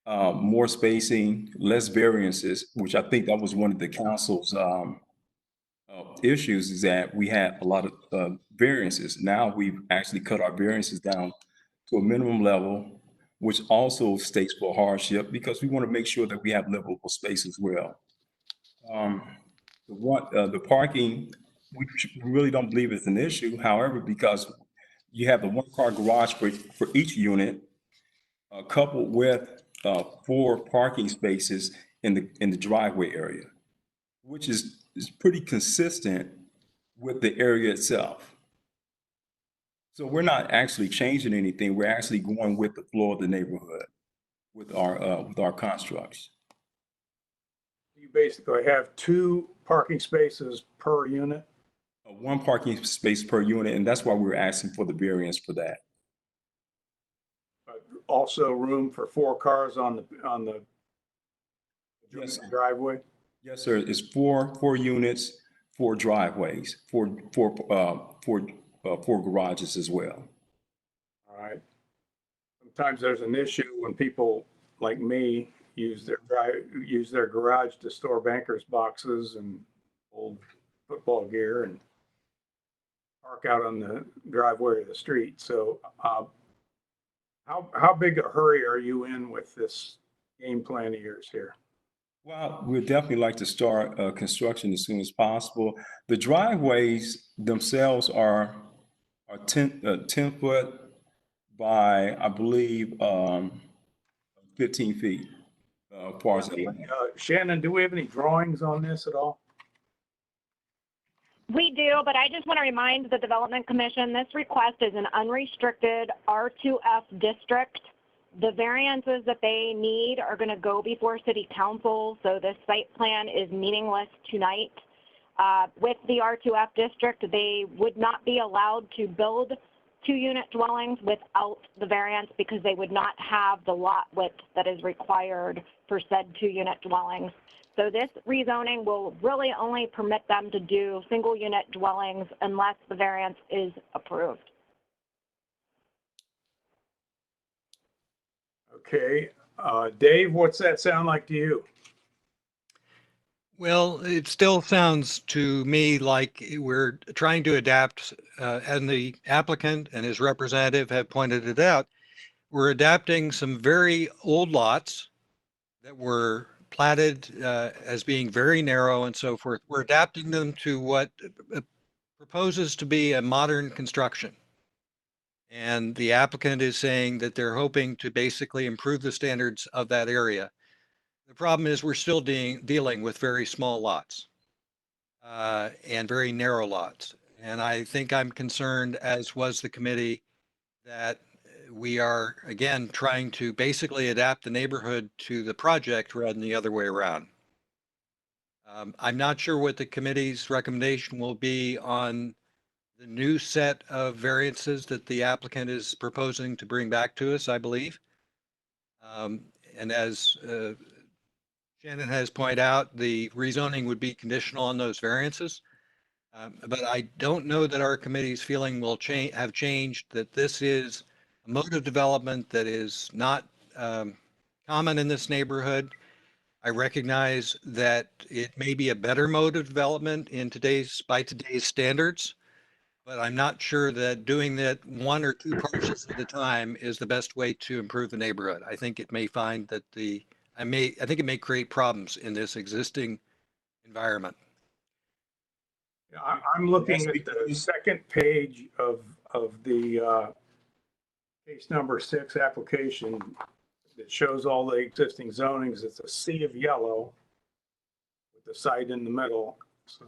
More spacing, less variances, which I think that was one of the council's issues, is that we had a lot of variances. Now we've actually cut our variances down to a minimum level, which also states for hardship, because we want to make sure that we have livable space as well. The parking, we really don't believe it's an issue. However, because you have the 1-car garage for each unit, coupled with 4 parking spaces in the driveway area, which is pretty consistent with the area itself. So we're not actually changing anything. We're actually going with the flow of the neighborhood with our constructs. You basically have 2 parking spaces per unit? 1 parking space per unit, and that's why we're asking for the variance for that. Also room for 4 cars on the Yes, driveway? Yes, sir. It's 4 units, 4 driveways, 4 garages as well. All right. Sometimes there's an issue when people like me use their garage to store bankers boxes and old football gear and park out on the driveway of the street. So how big a hurry are you in with this game plan of yours here? Well, we'd definitely like to start construction as soon as possible. The driveways themselves are 10 foot by, I believe, 15 feet. As far as Shannon, do we have any drawings on this at all? We do, but I just want to remind the Development Commission, this request is an unrestricted R2F district. The variances that they need are going to go before City Council, so this site plan is meaningless tonight. With the R2F district, they would not be allowed to build 2-unit dwellings without the variance because they would not have the lot width that is required for said 2-unit dwellings. So this rezoning will really only permit them to do single-unit dwellings unless the variance is approved. Okay. Dave, what's that sound like to you? Well, it still sounds to me like we're trying to adapt, and the applicant and his representative have pointed it out. We're adapting some very old lots that were platted as being very narrow and so forth. We're adapting them to what proposes to be a modern construction. And the applicant is saying that they're hoping to basically improve the standards of that area. The problem is we're still dealing with very small lots and very narrow lots. And I think I'm concerned, as was the committee, that we are, again, trying to basically adapt the neighborhood to the project rather than the other way around. I'm not sure what the committee's recommendation will be on the new set of variances that the applicant is proposing to bring back to us, I believe. And as Shannon has pointed out, the rezoning would be conditional on those variances. But I don't know that our committee's feeling will have changed, that this is a mode of development that is not common in this neighborhood. I recognize that it may be a better mode of development by today's standards, but I'm not sure that doing that one or two parcels at a time is the best way to improve the neighborhood. I think it may find that I think it may create problems in this existing environment. I'm looking at the second page of the case number 6 application that shows all the existing zonings. It's a sea of yellow with the site in the middle. So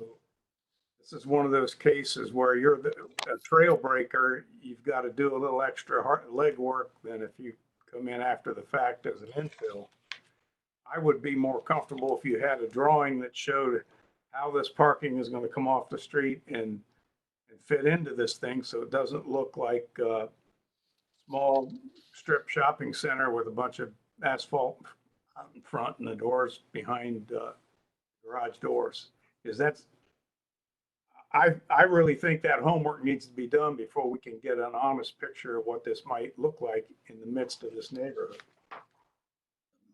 this is one of those cases where you're a trail breaker. You've got to do a little extra legwork than if you come in after the fact as an infill. I would be more comfortable if you had a drawing that showed how this parking is going to come off the street and fit into this thing, so it doesn't look like a small strip shopping center with a bunch of asphalt out in front and the doors behind garage doors. I really think that homework needs to be done before we can get an honest picture of what this might look like in the midst of this neighborhood.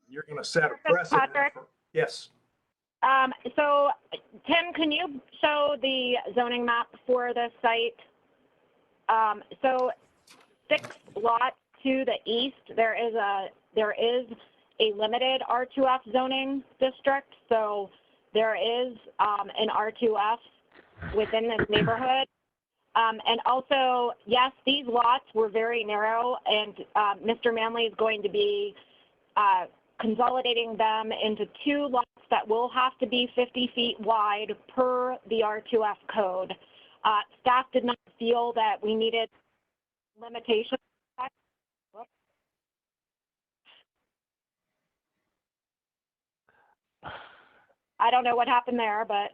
You're going to set a precedent. Yes. So, Tim, can you show the zoning map for the site? So 6 lots to the east, there is a limited R2F zoning district. So there is an R2F within this neighborhood. And also, yes, these lots were very narrow, and Mr. Manley is going to be consolidating them into 2 lots that will have to be 50 feet wide per the R2F code. Staff did not feel that we needed limitations. I don't know what happened there, but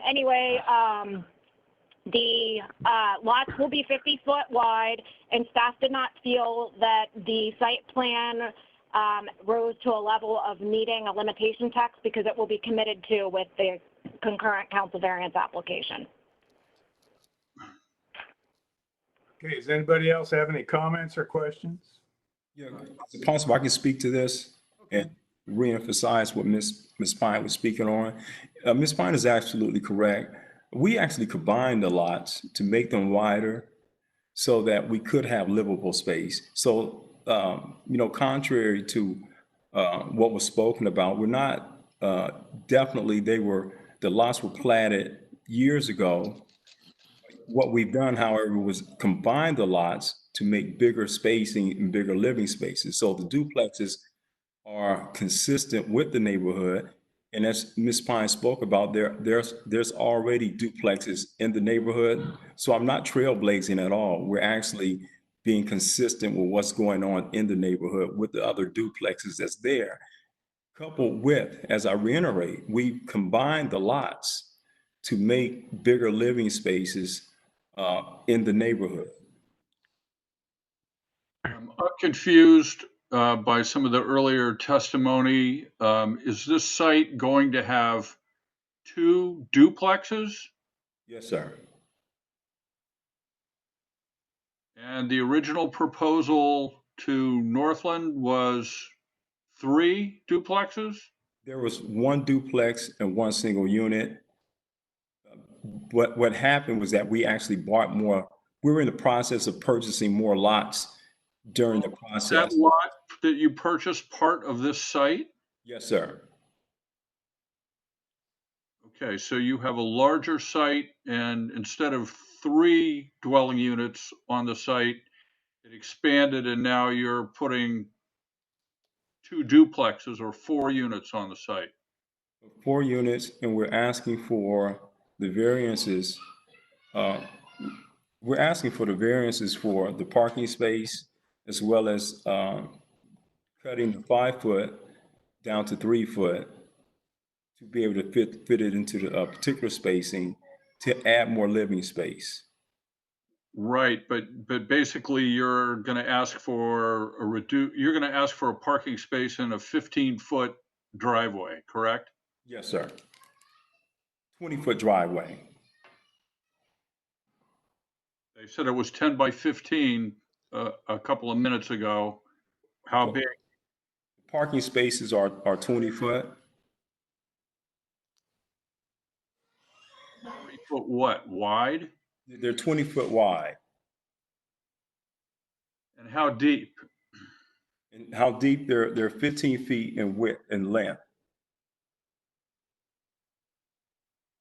anyway, the lots will be 50 foot wide, and staff did not feel that the site plan rose to a level of needing a limitation text because it will be committed to with the concurrent council variance application. Okay, does anybody else have any comments or questions? Yeah, is it possible I can speak to this and reemphasize what Ms. Pine was speaking on? Ms. Pine is absolutely correct. We actually combined the lots to make them wider so that we could have livable space. So, contrary to what was spoken about, we're not, definitely the lots were platted years ago. What we've done, however, was combine the lots to make bigger spacing and bigger living spaces. So the duplexes are consistent with the neighborhood. And as Ms. Pine spoke about, there's already duplexes in the neighborhood. So I'm not trailblazing at all. We're actually being consistent with what's going on in the neighborhood with the other duplexes that's there. Coupled with, as I reiterate, we combined the lots to make bigger living spaces in the neighborhood. I'm confused by some of the earlier testimony. Is this site going to have 2 duplexes? Yes, sir. And the original proposal to Northland was 3 duplexes? There was 1 duplex and 1 single unit. What happened was that we actually bought more. We were in the process of purchasing more lots during the process. That lot that you purchased part of this site? Yes, sir. Okay, so you have a larger site, and instead of 3 dwelling units on the site, it expanded, and now you're putting 2 duplexes or 4 units on the site. 4 units, and we're asking for the variances. We're asking for the variances for the parking space, as well as cutting the 5 foot down to 3 foot to be able to fit it into the particular spacing to add more living space. Right, but basically you're going to ask for you're going to ask for a parking space in a 15-foot driveway, correct? Yes, sir. 20-foot driveway. They said it was 10 by 15. a couple of minutes ago. How big? Parking spaces are 20 foot. 20 foot what, wide? They're 20 foot wide. And how deep? And how deep? They're 15 feet in width and length.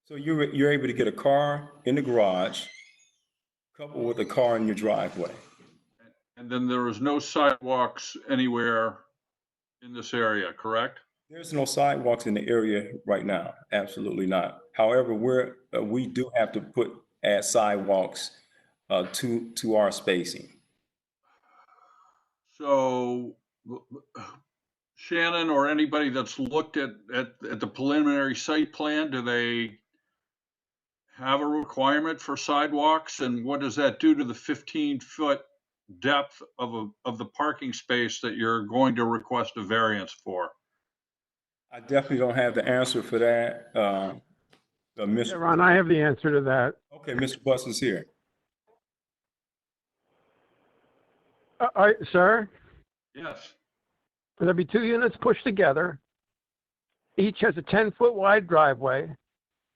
So you're able to get a car in the garage, coupled with a car in your driveway. And then there is no sidewalks anywhere in this area, correct? There's no sidewalks in the area right now. Absolutely not. However, we do have to add sidewalks to our spacing. So Shannon or anybody that's looked at the preliminary site plan, do they have a requirement for sidewalks? And what does that do to the 15-foot depth of the parking space that you're going to request a variance for? I definitely don't have the answer for that. Mr. Yeah, Ron, I have the answer to that. Okay, Mr. Buss is here. Sir? Yes. There'll be 2 units pushed together. Each has a 10-foot wide driveway,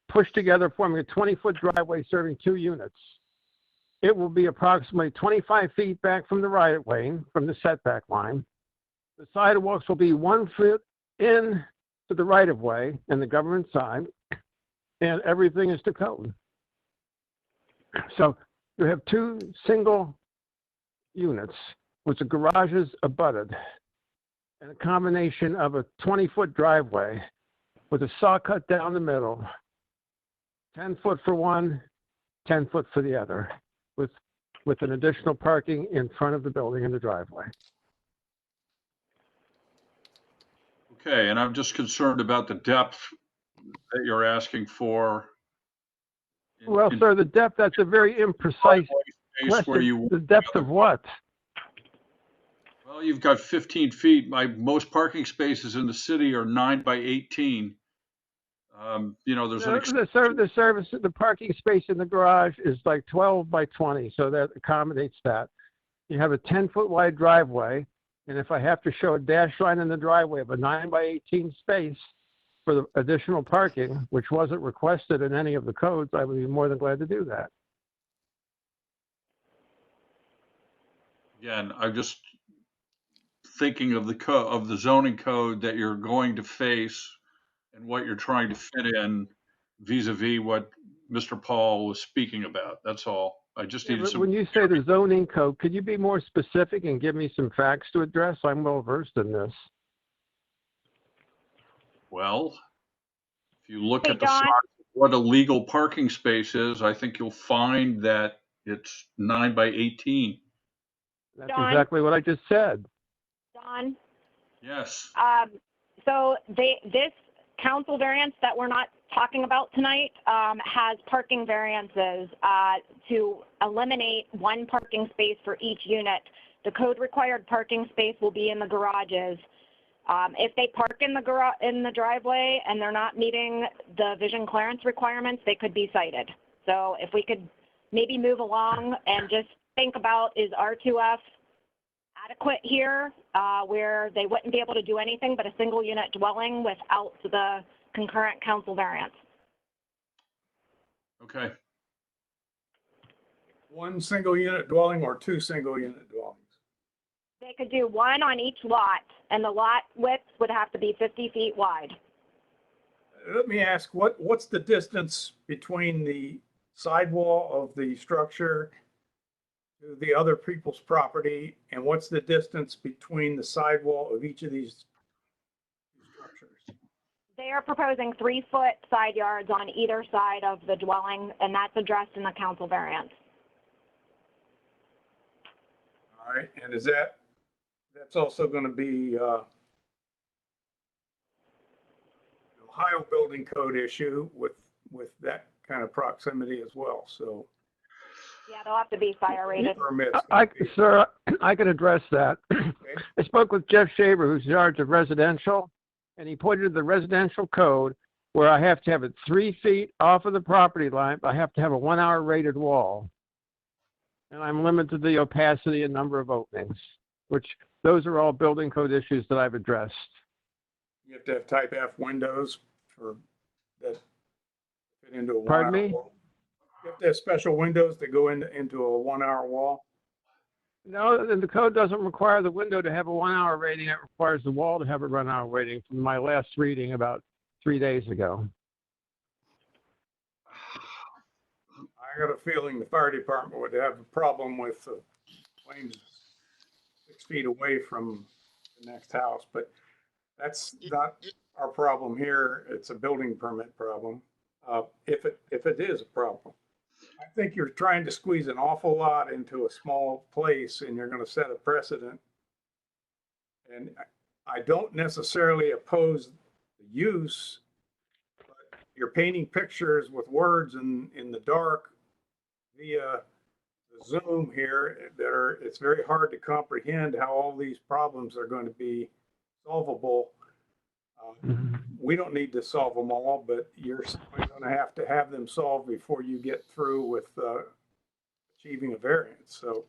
pushed together forming a 20-foot driveway serving 2 units. It will be approximately 25 feet back from the right-of-way, from the setback line. The sidewalks will be 1 foot in to the right-of-way and the government side, and everything is to code. So you have 2 single units with the garages abutted, and a combination of a 20-foot driveway with a saw cut down the middle, 10 foot for one, 10 foot for the other, with an additional parking in front of the building in the driveway. Okay, and I'm just concerned about the depth that you're asking for. Well, sir, the depth, that's a very imprecise Where question. you, The depth of what? well, you've got 15 feet. Most parking spaces in the city are 9 by 18. You know, there's the parking space in the garage is like 12 by 20, so that accommodates that. You have a 10-foot wide driveway, and if I have to show a dash line in the driveway of a 9 by 18 space for the additional parking, which wasn't requested in any of the codes, I would be more than glad to do that. Again, I'm just thinking of the zoning code that you're going to face and what you're trying to fit in vis-a-vis what Mr. Paul was speaking about. That's all. I just needed some. When you say the zoning code, could you be more specific and give me some facts to address? I'm well versed in this. Well, if you look at the size of what a legal parking space is, I think you'll find that it's 9 by 18. That's exactly what I just said. Don? Yes. So this council variance that we're not talking about tonight has parking variances to eliminate 1 parking space for each unit. The code required parking space will be in the garages. If they park in the driveway and they're not meeting the vision clearance requirements, they could be cited. So if we could maybe move along and just think about, is R2F adequate here, where they wouldn't be able to do anything but a single unit dwelling without the concurrent council variance? Okay. 1 single unit dwelling or 2 single unit dwellings? They could do 1 on each lot, and the lot width would have to be 50 feet wide. Let me ask, what's the distance between the sidewall of the structure to the other people's property, and what's the distance between the sidewall of each of these structures? They are proposing 3-foot side yards on either side of the dwelling, and that's addressed in the council variance. All right, and that's also going to be Ohio building code issue with that kind of proximity as well. So yeah, they'll have to be fire rated. Sir, I can address that. Okay. I spoke with Jeff Shaver, who's in charge of residential, and he pointed to the residential code where I have to have it 3 feet off of the property line, but I have to have a 1-hour rated wall. and I'm limited to the opacity and number of openings, which those are all building code issues that I've addressed. You have to have type F windows for that fit into a 1 Pardon hour me? wall. You have to have special windows that go into a 1 hour wall. No, the code doesn't require the window to have a 1 hour rating. It requires the wall to have a 1 hour rating from my last reading about 3 days ago. I got a feeling the fire department would have a problem with flames 6 feet away from the next house, but that's not our problem here. It's a building permit problem. If it is a problem, I think you're trying to squeeze an awful lot into a small place, and you're going to set a precedent. And I don't necessarily oppose the use, but you're painting pictures with words in the dark via the Zoom here it's very hard to comprehend how all these problems are going to be solvable. We don't need to solve them all, but you're going to have them solved before you get through with achieving a variance. So,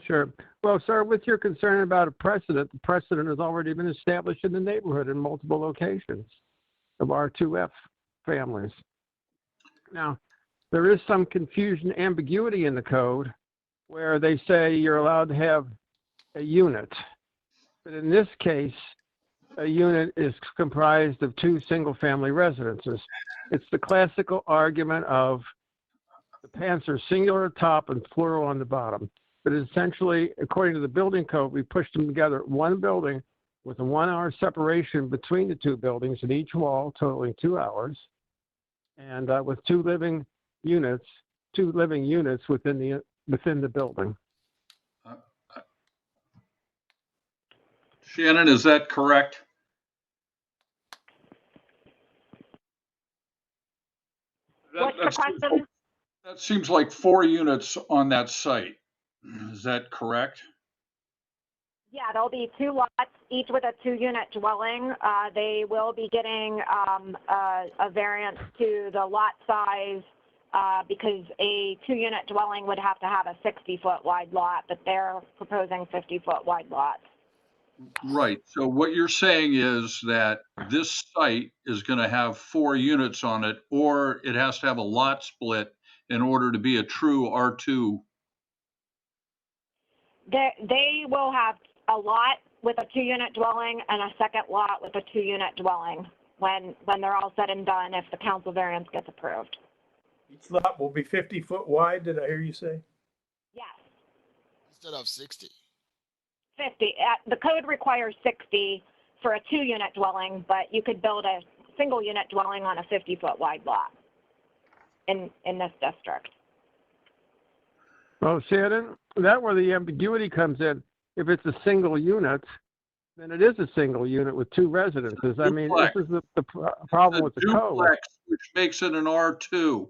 Sure. Well, sir, with your concern about a precedent, the precedent has already been established in the neighborhood in multiple locations of R2F families. Now, there is some confusion, ambiguity in the code where they say you're allowed to have a unit. But in this case, a unit is comprised of 2 single-family residences. It's the classical argument of the pants are singular at top and plural on the bottom. But essentially, according to the building code, we pushed them together, one building with a 1 hour separation between the 2 buildings in each wall, totaling 2 hours, and with 2 living units within the building. Shannon, is that correct? What's the question? That seems like 4 units on that site. Is that correct? Yeah, there'll be 2 lots, each with a 2-unit dwelling. They will be getting a variance to the lot size because a 2-unit dwelling would have to have a 60-foot wide lot, but they're proposing 50-foot wide lots. Right. So what you're saying is that this site is going to have 4 units on it, or it has to have a lot split in order to be a true R2. They will have a lot with a 2-unit dwelling and a second lot with a 2-unit dwelling when they're all said and done, if the council variance gets approved. each lot will be 50 foot wide. Did I hear you say? Yes. Instead of 60. 50. The code requires 60 for a 2-unit dwelling, but you could build a single-unit dwelling on a 50-foot wide lot in this district. Well, Shannon, that's where the ambiguity comes in. If it's a single unit, then it is a single unit with 2 residences. I mean, this is the problem with the code. Duplex, which makes it an R2.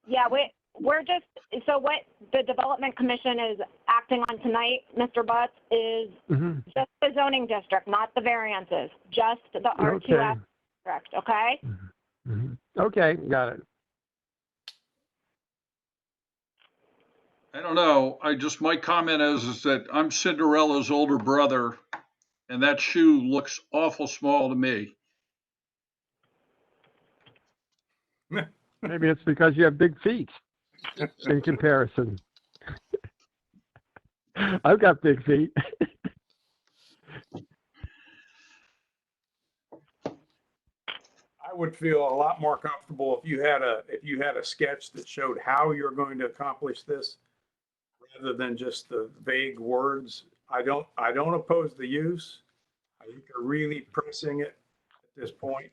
Yeah, we're just, so what the Development Commission is acting on tonight, Mr. Butts, is just the zoning district, not the variances, just the R2F district, okay? Okay, got it. I don't know. My comment is that I'm Cinderella's older brother, and that shoe looks awful small to me. Maybe it's because you have big feet in comparison. I've got big feet. I would feel a lot more comfortable if you had a sketch that showed how you're going to accomplish this, rather than just the vague words. I don't oppose the use. I think you're really pressing it at this point.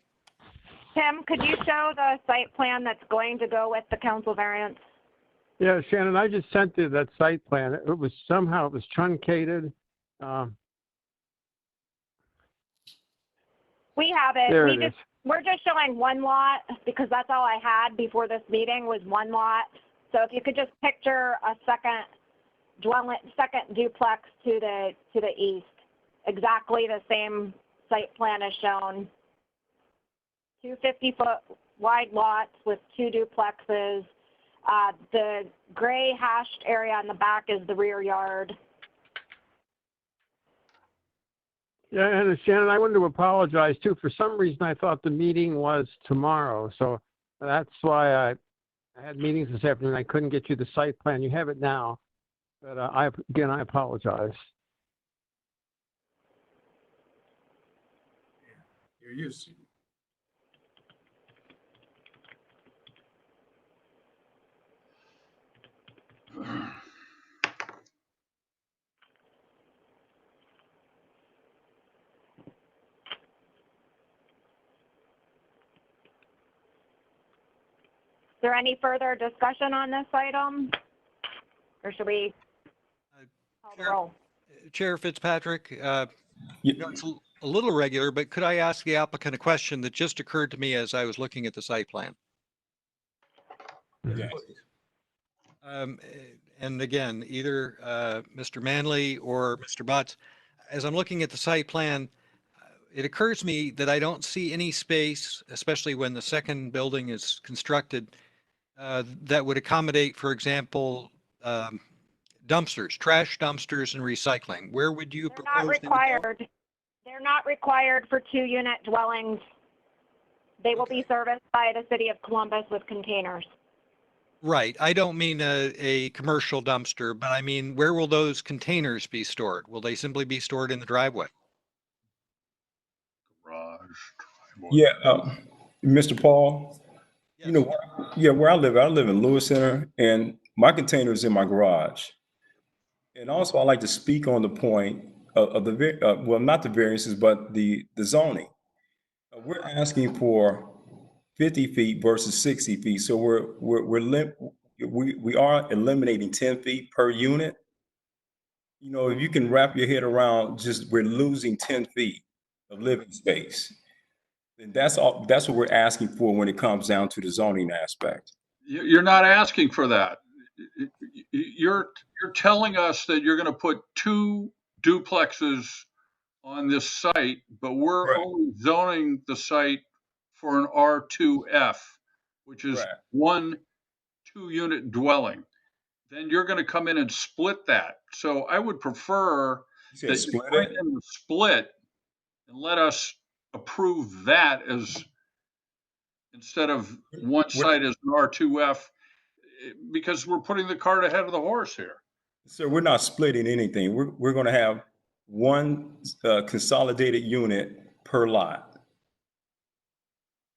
Tim, could you show the site plan that's going to go with the council variance? Yeah, Shannon, I just sent you that site plan. It was truncated. We have it. There it is. We're just showing 1 lot because that's all I had before this meeting was 1 lot. So if you could just picture a second duplex to the east, exactly the same site plan as shown. 2 50-foot wide lots with 2 duplexes. The gray hashed area in the back is the rear yard. Yeah, and Shannon, I wanted to apologize too. For some reason, I thought the meeting was tomorrow, so that's why I had meetings this afternoon. I couldn't get you the site plan. You have it now, but I apologize. You're used to. Is there any further discussion on this item? Or should we call the roll? Chair Fitzpatrick, it's a little irregular, but could I ask the applicant a question that just occurred to me as I was looking at the site plan? Yes. And again, either Mr. Manley or Mr. Butts, as I'm looking at the site plan, it occurs to me that I don't see any space, especially when the second building is constructed, that would accommodate, for example, dumpsters, trash dumpsters and recycling. Where would you propose Not required. They're not required for 2-unit dwellings. They will be serviced by the city of Columbus with containers. Right. I don't mean a commercial dumpster, but I mean, where will those containers be stored? Will they simply be stored in the driveway? Garage. Yeah, Mr. Paul, you know, where I live in Lewis Center, and my container is in my garage. And also, I like to speak on the point of the, well, not the variances, but the zoning. We're asking for 50 feet versus 60 feet. So we are eliminating 10 feet per unit. You know, if you can wrap your head around just we're losing 10 feet of living space, then that's what we're asking for when it comes down to the zoning aspect. You're not asking for that. You're telling us that you're going to put 2 duplexes on this site, but we're only zoning the site for an R2F, which is Correct. 1 2-unit dwelling. Then you're going to come in and split that. So I would prefer said that you split bring it? in the split and let us approve that as instead of one site as an R2F, because we're putting the cart ahead of the horse here. So we're not splitting anything. We're going to have one consolidated unit per lot.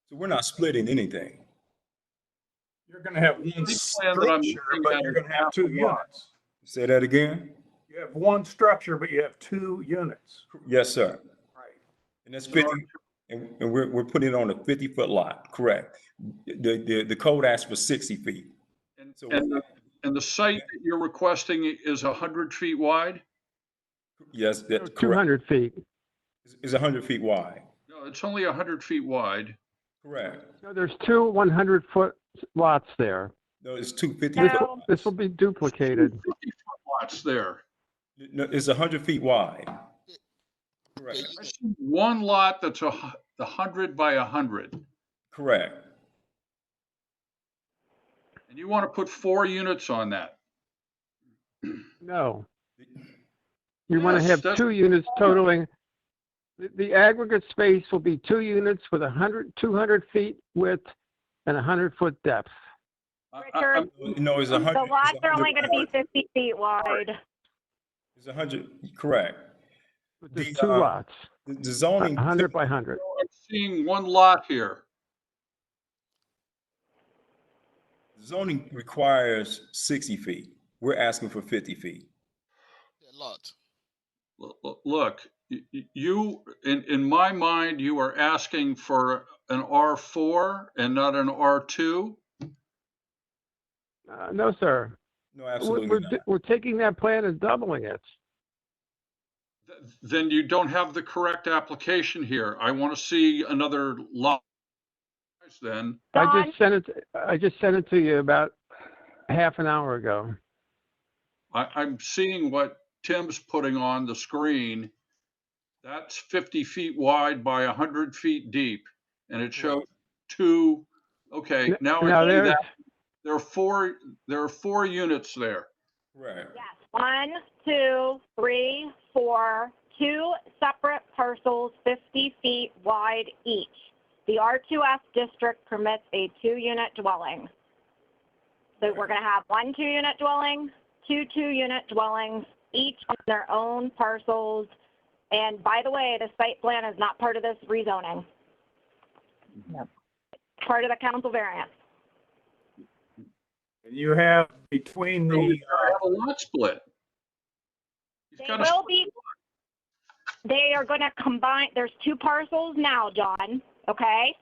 So we're not splitting anything. You're going to have one structure, but you're going to have 2 units. Say that again? You have one structure, but you have 2 units. Yes, sir. Right. And that's 50, and we're putting it on a 50-foot lot, correct. The code asks for 60 feet. And the site that you're requesting is 100 feet wide? Yes, that's correct. 200 feet. Is 100 feet wide. No, it's only 100 feet wide. Correct. No, there's 2 100-foot lots there. No, it's 2 50-foot. This will be duplicated. 50-foot lots there. No, it's 100 feet wide. Correct. I see one lot that's 100 by 100. Correct. And you want to put 4 units on that? No. You want to have 2 units totaling. The aggregate space will be 2 units with 200 feet width and 100-foot depth. Richard, No, it's 100. the lots are only going to be 50 feet wide. It's 100, correct. There's 2 lots. The zoning. 100 by 100. I'm seeing one lot here. Zoning requires 60 feet. We're asking for 50 feet. A lot. Look, you, in my mind, you are asking for an R4 and not an R2? No, sir. No, absolutely not. We're taking that plan and doubling it. Then you don't have the correct application here. I want to see another lot. Then I just sent it to you about half an hour ago. I'm seeing what Tim's putting on the screen. That's 50 feet wide by 100 feet deep, and it shows 2. Okay, now I see that. There are four units there. Right. Yes, 1, 2, 3, 4, 2 separate parcels, 50 feet wide each. The R2F district permits a 2-unit dwelling. So we're going to have 1 2-unit dwelling, 2 2-unit dwellings, each on their own parcels. And by the way, the site plan is not part of this rezoning. Yep. Part of the council variance. And you have between So the, he's gotta have a lot split. They will be, they are going to combine, there's 2 parcels now, John, okay?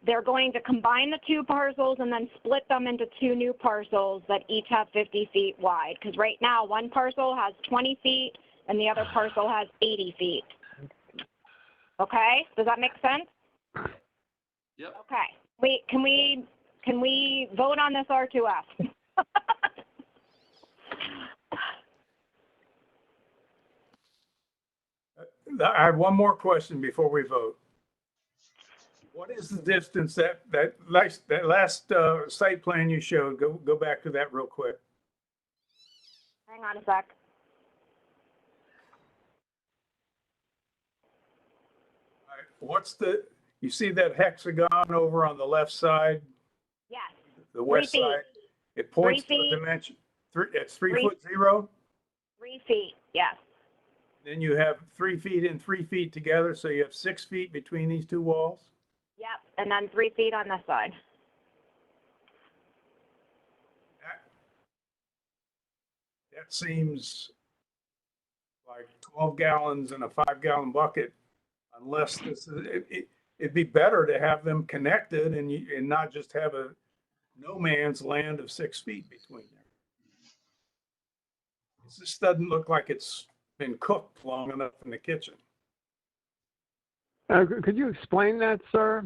They're going to combine the 2 parcels and then split them into 2 new parcels that each have 50 feet wide. Because right now, one parcel has 20 feet and the other parcel has 80 feet. Okay, does that make sense? Yep. Okay, can we vote on this R2F? I have one more question before we vote. What is the distance that last site plan you showed? Go back to that real quick. Hang on a sec. All right, what's you see that hexagon over on the left side? Yes. The west 3 feet. side? It points 3 to feet. a dimension. It's 3 3 foot 0. 3 feet, yes. Then you have 3 feet and 3 feet together, so you have 6 feet between these 2 walls. Yep, and then 3 feet on this side. That seems like 12 gallons in a 5-gallon bucket, unless it'd be better to have them connected and not just have a no man's land of 6 feet between them. This doesn't look like it's been cooked long enough in the kitchen. Could you explain that, sir?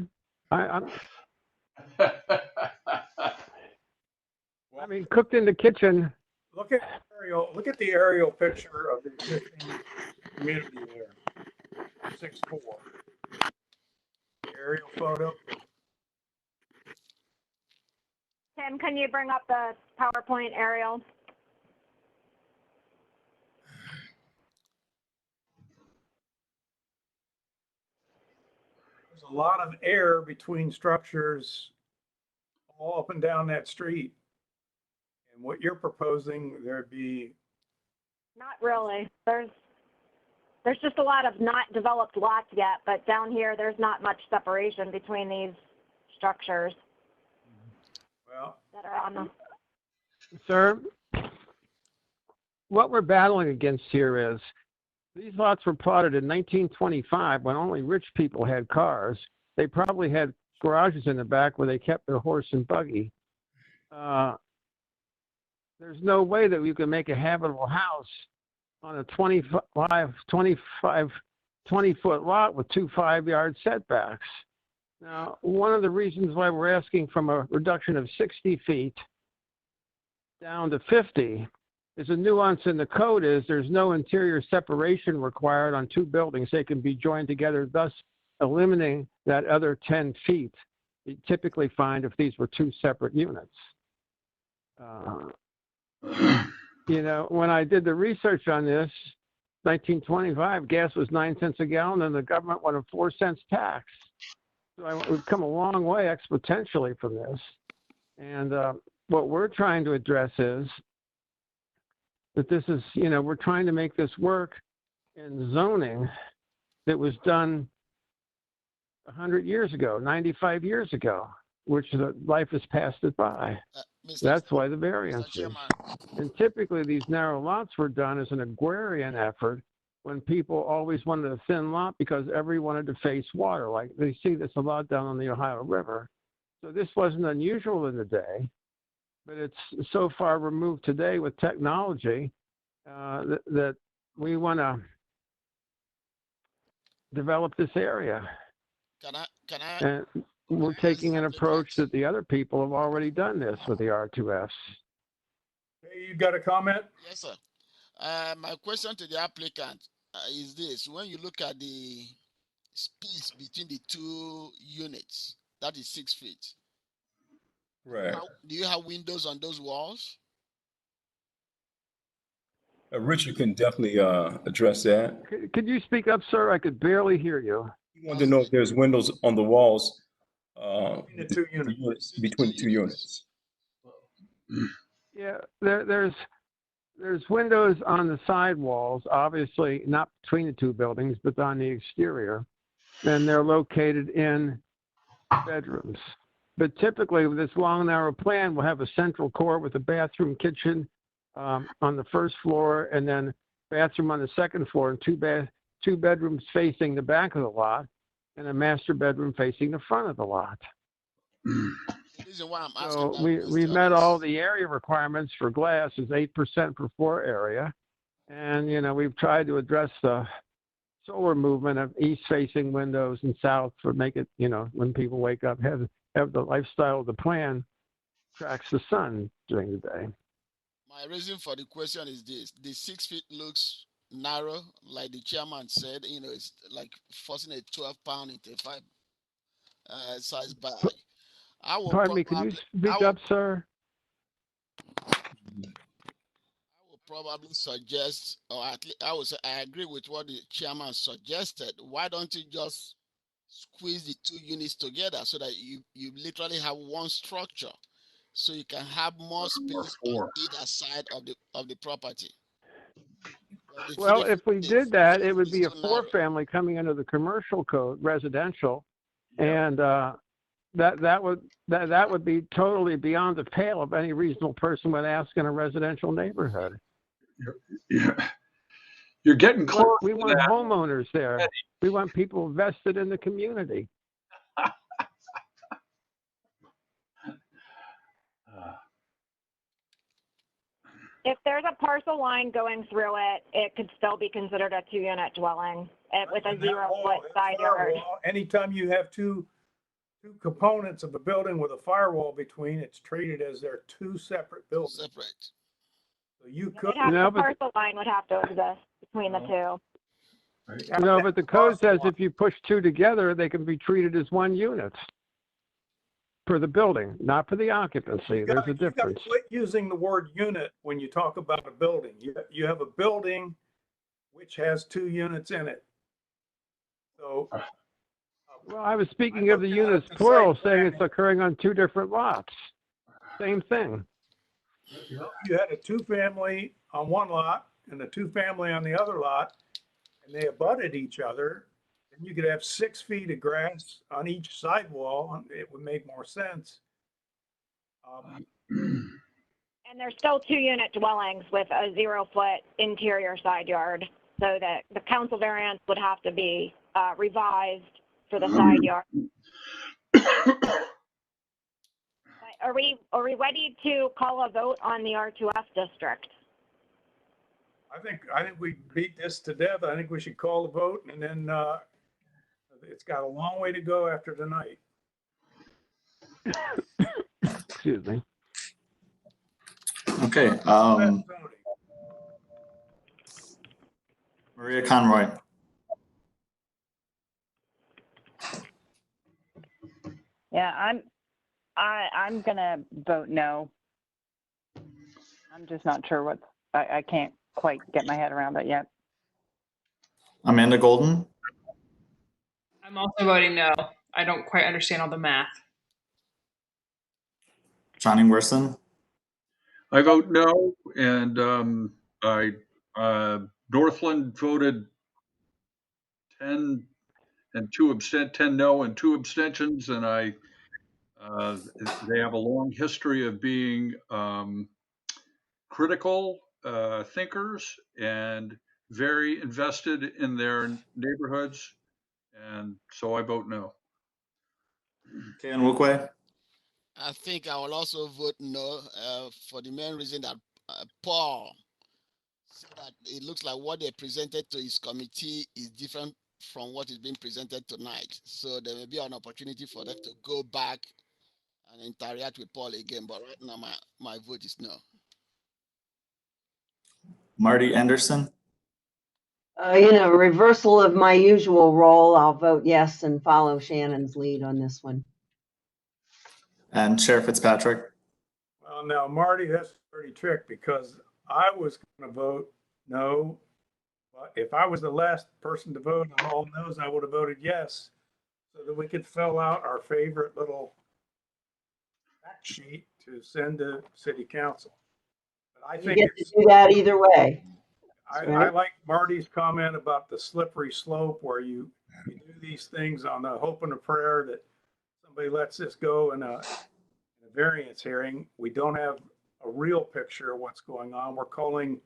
I mean, cooked in the kitchen. Look at the aerial picture of the existing community there. 6'4". Aerial photo. Tim, can you bring up the PowerPoint aerial? There's a lot of air between structures all up and down that street. And what you're proposing, there'd be... Not really. There's just a lot of not developed lots yet, but down here, there's not much separation between these structures. Well, that are on the... Sir, what we're battling against here is these lots were plotted in 1925 when only rich people had cars. They probably had garages in the back where they kept their horse and buggy. There's no way that you can make a habitable house on a 20-foot lot with 2 5-yard setbacks. Now, one of the reasons why we're asking from a reduction of 60 feet down to 50 is a nuance in the code is there's no interior separation required on 2 buildings. They can be joined together, thus eliminating that other 10 feet you typically find if these were 2 separate units. You know, when I did the research on this, 1925, gas was 9 cents a gallon and the government wanted a 4 cents tax. So we've come a long way exponentially from this. And what we're trying to address is that this is, you know, we're trying to make this work in zoning that was done 100 years ago, 95 years ago, which the life has passed it by. That's why the variance is. And typically these narrow lots were done as an agrarian effort when people always wanted a thin lot because everyone wanted to face water. Like they see this a lot down on the Ohio River. So this wasn't unusual in the day, but it's so far removed today with technology that we want to develop this area. And we're taking an approach that the other people have already done this with the R2Fs. Hey, you got a comment? Yes, sir. My question to the applicant is this. When you look at the space between the 2 units, that is 6 feet. Right. Do you have windows on those walls? Richard can definitely address that. Could you speak up, sir? I could barely hear you. He wanted to know if there's windows on the walls Between the two units. between the two units. Yeah, there's windows on the side walls, obviously not between the two buildings, but on the exterior. And they're located in bedrooms. But typically, with this long, narrow plan, we'll have a central core with a bathroom, kitchen on the first floor, and then bathroom on the second floor, and two bedrooms facing the back of the lot, and a master bedroom facing the front of the lot. The reason why I'm asking So that we question met is- all the area requirements for glass is 8% per floor area. And, we've tried to address the solar movement of east-facing windows and south for make it, when people wake up, have the lifestyle of the plan tracks the sun during the day. My reason for the question is this: the 6 feet looks narrow, like the chairman said. It's like forcing a 12-pound into a 5 size bag. Pardon me, could you speak up, sir? Probably suggest, or at least I would say I agree with what the chairman suggested. Why don't you just squeeze the two units together so that you literally have one structure, so you can have more space on either side of the property? Well, if we did that, it would be a four-family coming under the commercial code, residential, and that would be totally beyond the pale of any reasonable person would ask in a residential neighborhood. You're getting close. We want homeowners there. We want people vested in the community. If there's a parcel line going through it, it could still be considered a 2-unit dwelling with a 0-foot side yard. Anytime you have two components of a building with a firewall between, it's treated as they're two separate buildings. Separate. So you could. The parcel line would have to exist between the two. No, but the code says if you push two together, they can be treated as one unit for the building, not for the occupancy. There's a difference. You quit using the word unit when you talk about a building. You have a building which has 2 units in it. So. Well, I was speaking of the units plural, saying it's occurring on 2 different lots. Same thing. You had a 2-family on one lot and a 2-family on the other lot, and they abutted each other. And you could have 6 feet of grass on each sidewall. It would make more sense. And there's still 2-unit dwellings with a 0-foot interior side yard, so that the council variance would have to be revised for the side yard. Are we ready to call a vote on the R2F district? I think we beat this to death. I think we should call the vote, and then it's got a long way to go after tonight. Excuse me. Okay. Maria Conroy. Yeah, I'm gonna vote no. I'm just not sure I can't quite get my head around it yet. Amanda Golden. I'm also voting no. I don't quite understand all the math. Johnny Wilson. I vote no, and Northland voted 10 and 10 no and 2 abstentions, and they have a long history of being critical thinkers and very invested in their neighborhoods, and so I vote no. Ken Wukwe. I think I will also vote no for the main reason that Paul said that it looks like what they presented to his committee is different from what is being presented tonight. So there may be an opportunity for them to go back and interact with Paul again. But right now, my vote is no. Marty Anderson. Reversal of my usual role, I'll vote yes and follow Shannon's lead on this one. And Chair Fitzpatrick. Well, now, Marty, that's a pretty trick because I was going to vote no. But if I was the last person to vote on all no's, I would have voted yes so that we could fill out our favorite little fact sheet to send to city council. But I You think get to do that either way. I like Marty's comment about the slippery slope where you do these things on the hope and a prayer that somebody lets this go in a variance hearing. We don't have a real picture of what's going on. We're calling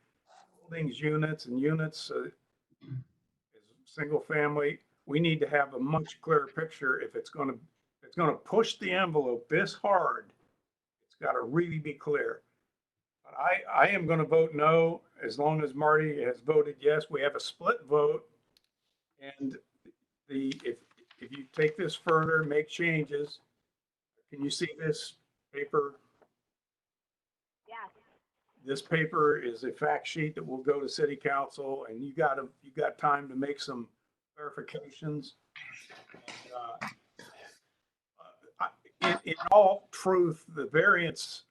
buildings units and units as single family. We need to have a much clearer picture if it's going to push the envelope this hard. It's got to really be clear. But I am going to vote no as long as Marty has voted yes. We have a split vote, and if you take this further, make changes. Can you see this paper? Yes. This paper is a fact sheet that will go to city council, and you got time to make some clarifications. And, in all truth, the variance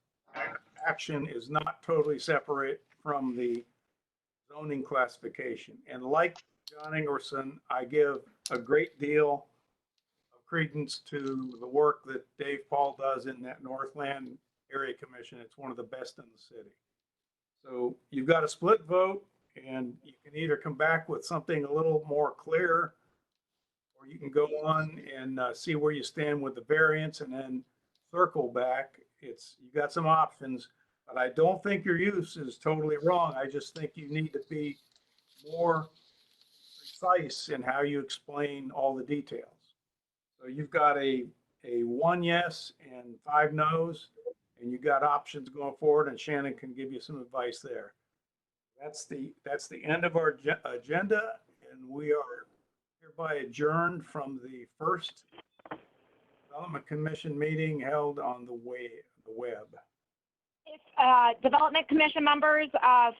action is not totally separate from the zoning classification. And like John Ingerson, I give a great deal of credence to the work that Dave Paul does in that Northland Area Commission. It's one of the best in the city. So you've got a split vote, and you can either come back with something a little more clear, or you can go on and see where you stand with the variance and then circle back. You got some options, but I don't think your use is totally wrong. I just think you need to be more precise in how you explain all the details. So you've got a 1 yes and 5 no's, and you got options going forward, and Shannon can give you some advice there. That's the end of our agenda, and we are hereby adjourned from the first Development Commission meeting held on the web. If Development Commission members,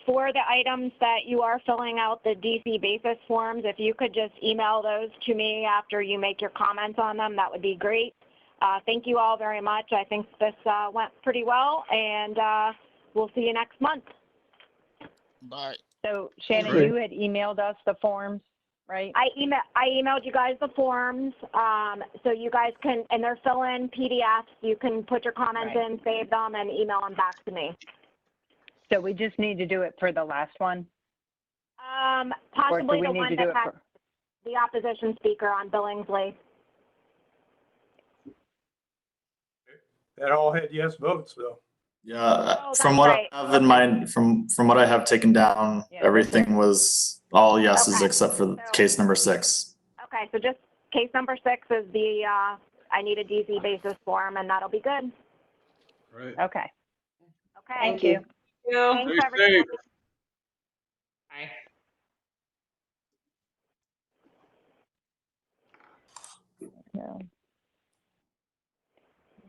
for the items that you are filling out the DC basis forms, if you could just email those to me after you make your comments on them, that would be great. Thank you all very much. I think this went pretty well, and we'll see you next month. Bye. So Shannon, you had emailed us the forms, right? I emailed you guys the forms, so you guys can, and they're fill-in PDFs. You can put your comments in, save them, and email them back to me. So we just need to do it for the last one? Possibly the one that has the opposition speaker on Billingsley. That all had yes votes, though. Yeah, from what I have in mind, from what I have taken down, everything was all yeses except for case number 6. Okay, so just case number 6 is the I need a DC basis form, and that'll be good. Right. Okay. Okay. Thank you. Thanks, Stay everybody. safe. Bye. Yeah.